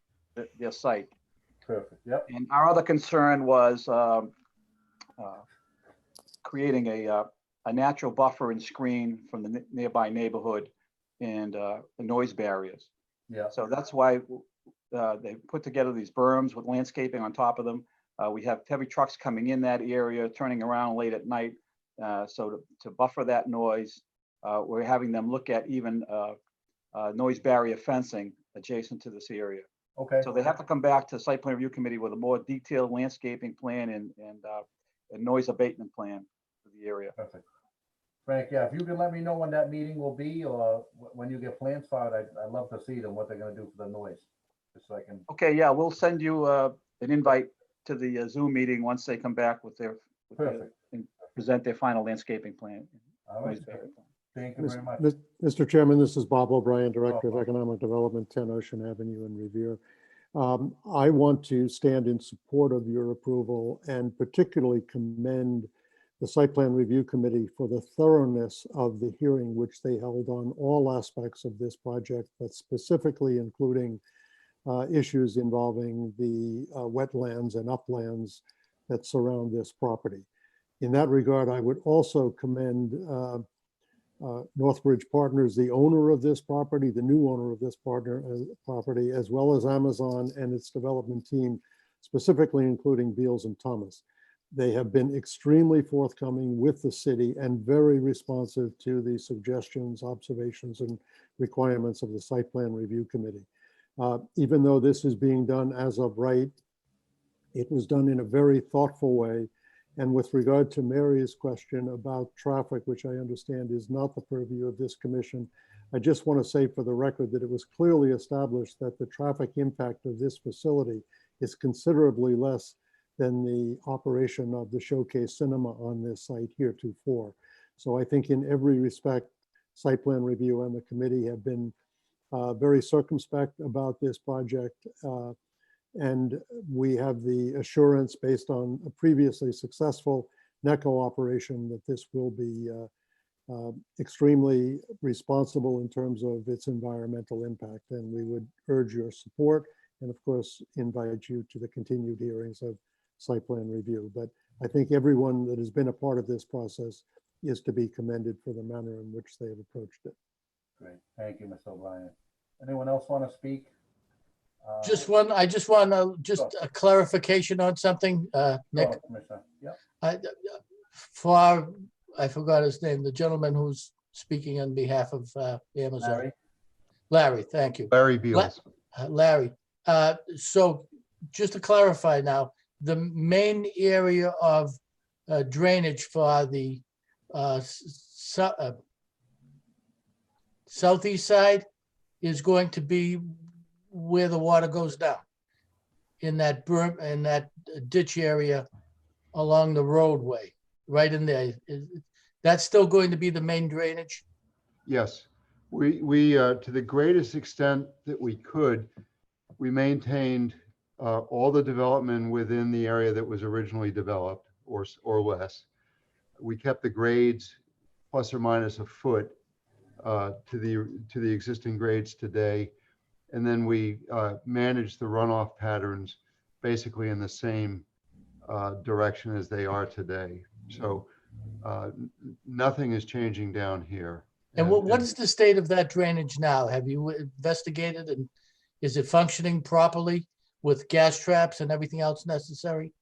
their site. Perfect. Yep. And our other concern was creating a natural buffer and screen from the nearby neighborhood and the noise barriers. Yeah. So that's why they put together these berms with landscaping on top of them. We have heavy trucks coming in that area, turning around late at night. So to buffer that noise, we're having them look at even noise barrier fencing adjacent to this area. Okay. So they have to come back to site plan review committee with a more detailed landscaping plan and noise abatement plan for the area. Perfect. Frank, yeah, if you can let me know when that meeting will be, or when you get plans for it, I'd love to see them, what they're gonna do for the noise. Just so I can, Okay, yeah, we'll send you an invite to the Zoom meeting once they come back with their, perfect. and present their final landscaping plan. All right, thank you very much. Mr. Chairman, this is Bob O'Brien, Director of Bob. Economic Development, 10 Ocean Avenue in Revere. I want to stand in support of your approval and particularly commend the Site Plan Review Committee for the thoroughness of the hearing which they held on all aspects of this project, but specifically including issues involving the wetlands and uplands that surround this property. In that regard, I would also commend Northbridge Partners, the owner of this property, the new owner of this property, as well as Amazon and its development team, specifically including Beals and Thomas. They have been extremely forthcoming with the city and very responsive to the suggestions, observations, and requirements of the Site Plan Review Committee. Even though this is being done as of right, it was done in a very thoughtful way. And with regard to Mary's question about traffic, which I understand is not the purview of this commission, I just want to say for the record that it was clearly established that the traffic impact of this facility is considerably less than the operation of the Showcase Cinema on this site heretofore. So I think in every respect, Site Plan Review and the committee have been very circumspect about this project. And we have the assurance based on a previously successful NECO operation that this will be extremely responsible in terms of its environmental impact. And we would urge your support and of course, invite you to the continued hearings of Site Plan Review. But I think everyone that has been a part of this process is to be commended for the manner in which they have approached it. Great, thank you, Mr. O'Brien. Anyone else want to speak? I just want Sure. a clarification on something, Nick. Sure, Commissioner. Yeah. I forgot his name, the gentleman who's speaking on behalf of Amazon. Larry? Larry, thank you. Larry Beals. Larry, so just to clarify now, the main area of drainage for the southeast side is going to be where the water goes down in that berm, in that ditch area along the roadway, right in there. That's still going to be the main drainage? Yes, we to the greatest extent that we could, we maintained all the development within the area that was originally developed or less. We kept the grades plus or minus a foot to the existing grades today. And then we managed the runoff patterns basically in the same direction as they are today. So nothing is changing down here. And what is the state of that drainage now? Have you investigated, and is it functioning properly with gas traps and everything else necessary?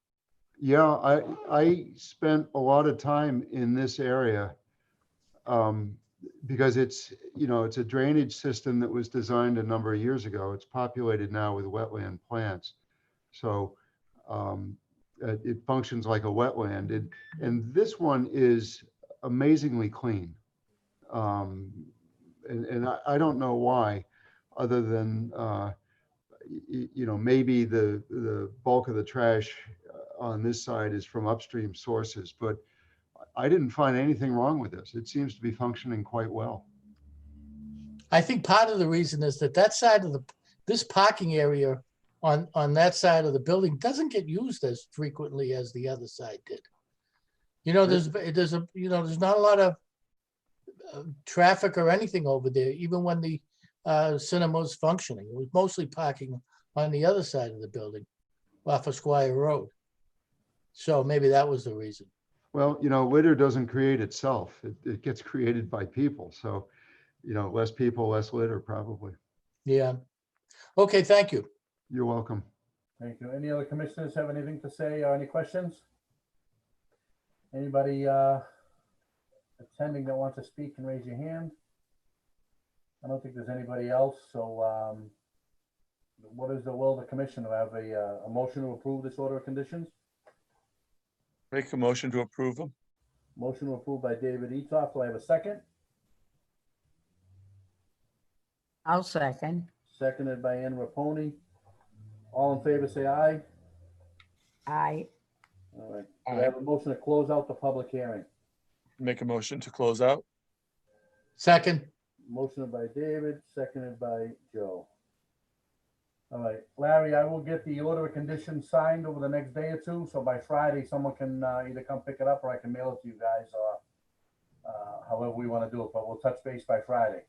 Yeah, I spent a lot of time in this area because it's a drainage system that was designed a number of years ago. It's populated now with wetland plants. So it functions like a wetland. And this one is amazingly clean. And I don't know why, other than, maybe the bulk of the trash on this side is from upstream sources, but I didn't find anything wrong with this. It seems to be functioning quite well. I think part of the reason is that side of this parking area on that side of the building doesn't get used as frequently as the other side did. There's not a lot of traffic or anything over there, even when the cinema was functioning. It was mostly parking on the other side of the building off of Squire Road. So maybe that was the reason. Well, litter doesn't create itself. It gets created by people. So, less people, less litter, probably. Yeah. Okay, thank you. You're welcome. Thank you. Any other commissioners have anything to say or any questions? Anybody attending that wants to speak, can raise your hand. I don't think there's anybody else. So what is the will of the commission? To have a motion to approve this order of conditions? Make a motion to approve them. Motion approved by David Etoff. Do I have a second? I'll second. Seconded by Ann Raponi. All in favor, say aye. Aye. All right. Do I have a motion to close out the public hearing? Make a motion to close out. Second, Motion by David, seconded by Joe. All right, Larry, I will get the order of conditions signed over the next day or two, so by Friday, someone can either come pick it up or I can mail it to you guys, or however we want to do it, but we'll touch base by Friday.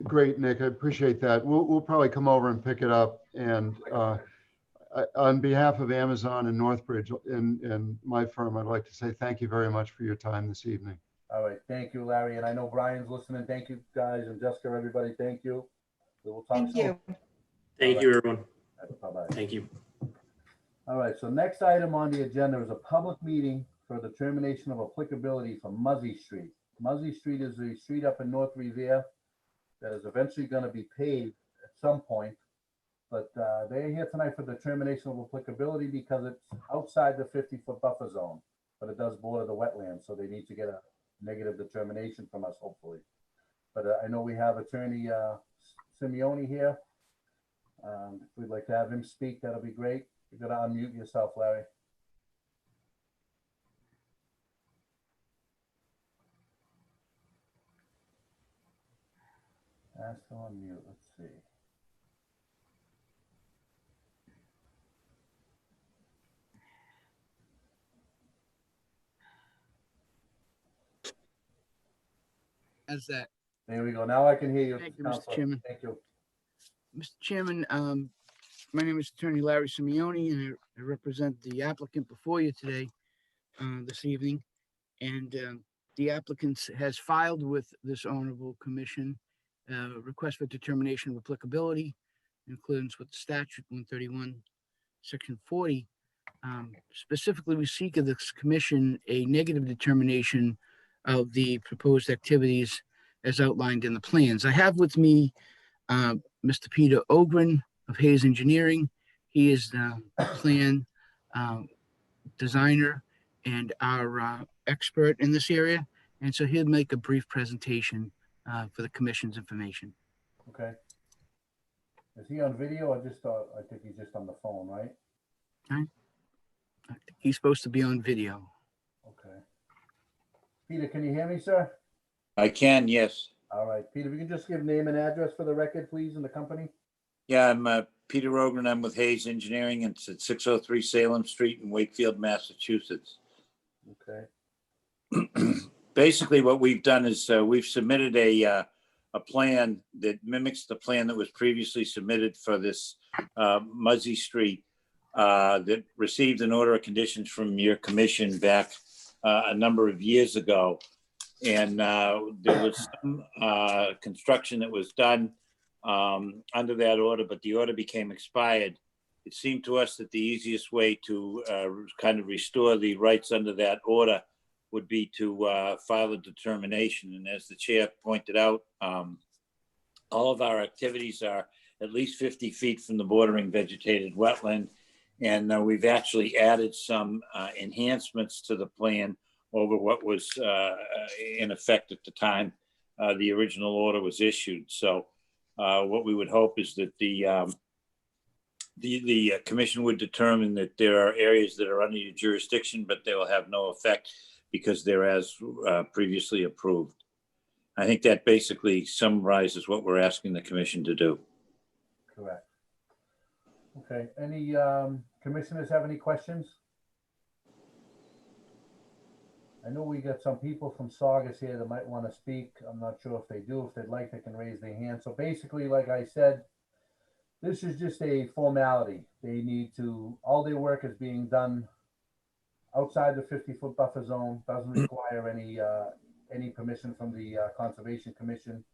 Great, Nick. I appreciate that. We'll probably come over and pick it up. And on behalf of Amazon and Northbridge and my firm, I'd like to say thank you very much for your time this evening. All right, thank you, Larry, and I know Brian's listening. Thank you, guys, and Jessica, everybody, thank you. We will talk Thank soon. you. Thank you, everyone. Bye-bye. Thank you. All right, so next item on the agenda is a public meeting for the determination of applicability for Muzzy Street. Muzzy Street is a street up in North Revere that is eventually going to be paved at some point. But they're here tonight for determination of applicability because it's outside the 50-foot buffer zone, but it does border the wetlands, so they need to get a negative determination from us, hopefully. But I know we have Attorney Simeone here. If we'd like to have him speak, that'll be great. You gotta unmute yourself, Larry. Ask to unmute, let's see. How's that? There we go. Now I can hear you. Thank you, Mr. Counselor. Chairman. Thank you. Mr. Chairman, my name is Attorney Larry Simeone, and I represent the applicant before you today, this evening. And the applicant has filed with this honorable commission request for determination of applicability in accordance with the statute 131, section 40. Specifically, we seek of this commission a negative determination of the proposed activities as outlined in the plans. I have with me Mr. Peter Ogren of Hayes Engineering. He is the plan designer and our expert in this area. And so he'll make a brief presentation for the commission's information. Okay. Is he on video? I think he's just on the phone, right? I think he's supposed to be on video. Okay. Peter, can you hear me, sir? I can, yes. All right, Peter, if you can just give name and address for the record, please, and the company. Yeah, I'm Peter Ogren. I'm with Hayes Engineering. It's at 603 Salem Street in Wakefield, Massachusetts. Okay. Basically, what we've done is we've submitted a plan that mimics the plan that was previously submitted for this Muzzy Street that received an order of conditions from your commission back a number of years ago. And there was some construction that was done under that order, but the order became expired. It seemed to us that the easiest way to kind of restore the rights under that order would be to file a determination. And as the chair pointed out, all of our activities are at least 50 feet from the bordering vegetated wetland. And we've actually added some enhancements to the plan over what was in effect at the time the original order was issued. So what we would hope is that the commission would determine that there are areas that are under your jurisdiction, but they will have no effect because they're as previously approved. I think that basically summarizes what we're asking the commission to do. Correct. Okay, any commissioners have any questions? I know we got some people from Saugus here that might want to speak. I'm not sure if they do. If they'd like, they can raise their hand. So basically, like I said, this is just a formality. They need to, all their work is being done outside the 50-foot buffer zone, doesn't require any permission from the Conservation Commission,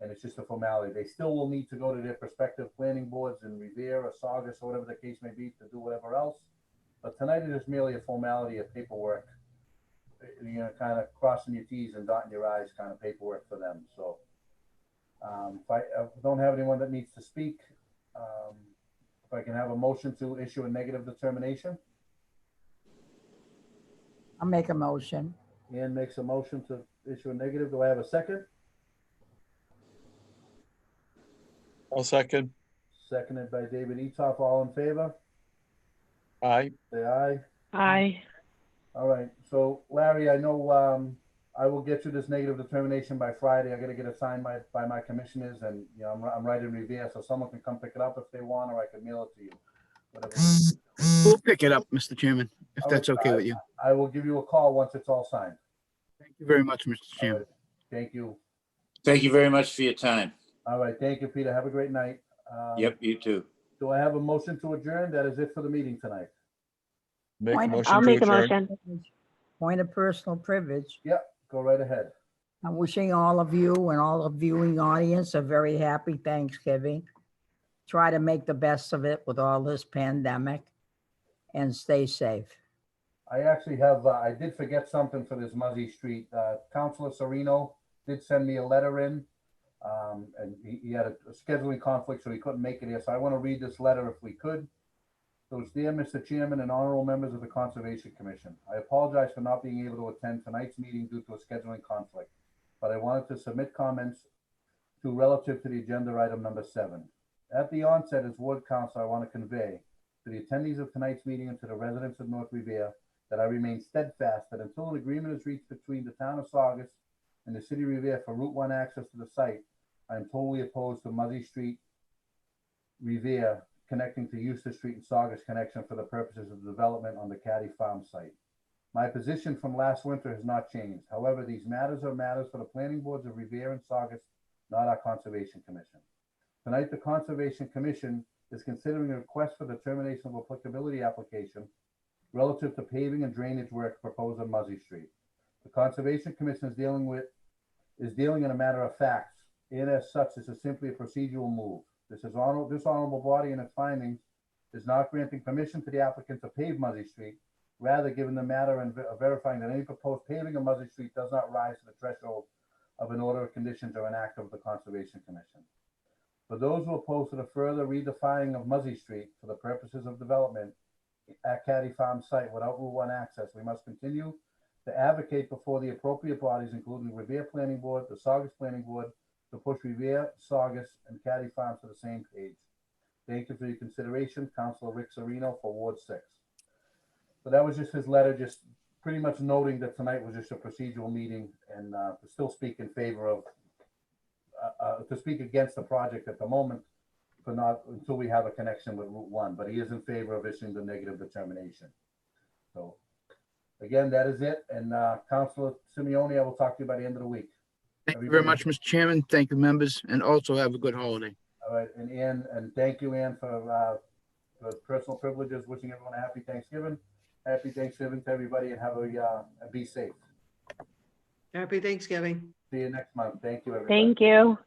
and it's just a formality. They still will need to go to their respective planning boards in Revere or Saugus or whatever the case may be to do whatever else. But tonight it is merely a formality of paperwork, you know, kind of crossing your T's and dotting your I's kind of paperwork for them. So if I don't have anyone that needs to speak, if I can have a motion to issue a negative determination. I'll make a motion. Ann makes a motion to issue a negative. Do I have a second? I'll second. Seconded by David Etoff. All in favor? Aye. Say aye. Aye. All right, so Larry, I know, I will get you this negative determination by Friday. I gotta get it signed by my commissioners, and, you know, I'm right in Revere, so someone can come pick it up if they want, or I can mail it to you. Whatever. We'll pick it up, Mr. Chairman, if All that's right, okay with you. I will give you a call once it's all signed. Thank you very much, Mr. All Chairman. right, thank you. Thank you very much for your time. All right, thank you, Peter. Have a great night. Yep, you too. Do I have a motion to adjourn? That is it for the meeting tonight. Make a Point of- motion I'll to make a adjourn. motion. Point of personal privilege. Yep, go right ahead. I'm wishing all of you and all the viewing audience a very happy Thanksgiving. Try to make the best of it with all this pandemic and stay safe. I actually have, I did forget something for this Muzzy Street. Councilor Serino did send me a letter in. And he had a scheduling conflict, so he couldn't make it here. So I want to read this letter if we could. So it's, dear Mr. Chairman and honorable members of the Conservation Commission. I apologize for not being able to attend tonight's meeting due to a scheduling conflict, but I wanted to submit comments to relative to the agenda item number 7. At the onset, as ward council, I want to convey to the attendees of tonight's meeting and to the residents of North Revere that I remain steadfast that until an agreement is reached between the town of Saugus and the city of Revere for Route 1 access to the site, I am totally opposed to Muzzy Street, Revere, connecting to Eustace Street and Saugus connection for the purposes of development on the Caddy Farm site. My position from last winter has not changed. However, these matters are matters for the planning boards of Revere and Saugus, not our Conservation Commission. Tonight, the Conservation Commission is considering a request for determination of applicability application relative to paving and drainage work proposed on Muzzy Street. The Conservation Commission is dealing in a matter of facts. And as such, this is simply a procedural move. This honorable body in its findings is not granting permission to the applicant to pave Muzzy Street. Rather, given the matter and verifying that any proposed paving of Muzzy Street does not rise to the threshold of an order of conditions or an act of the Conservation Commission. For those who oppose to the further redefining of Muzzy Street for the purposes of development at Caddy Farm site without Route 1 access, we must continue to advocate before the appropriate bodies, including Revere Planning Board, the Saugus Planning Board, to push Revere, Saugus, and Caddy Farm to the same page. Thank you for your consideration, Councilor Rick Serino for Ward 6. So that was just his letter, just pretty much noting that tonight was just a procedural meeting and to still speak in favor of, to speak against the project at the moment, for not until we have a connection with Route 1, but he is in favor of issuing the negative determination. So again, that is it. And Councilor Simeone, I will talk to you by the end of the week. Thank you very much, Mr. Chairman. Thank you, members, and also have a good holiday. All right, and Ann, and thank you, Ann, for personal privileges. Wishing everyone a happy Thanksgiving. Happy Thanksgiving to everybody, and have a be safe. Happy Thanksgiving. See you next month. Thank you, everybody. Thank you.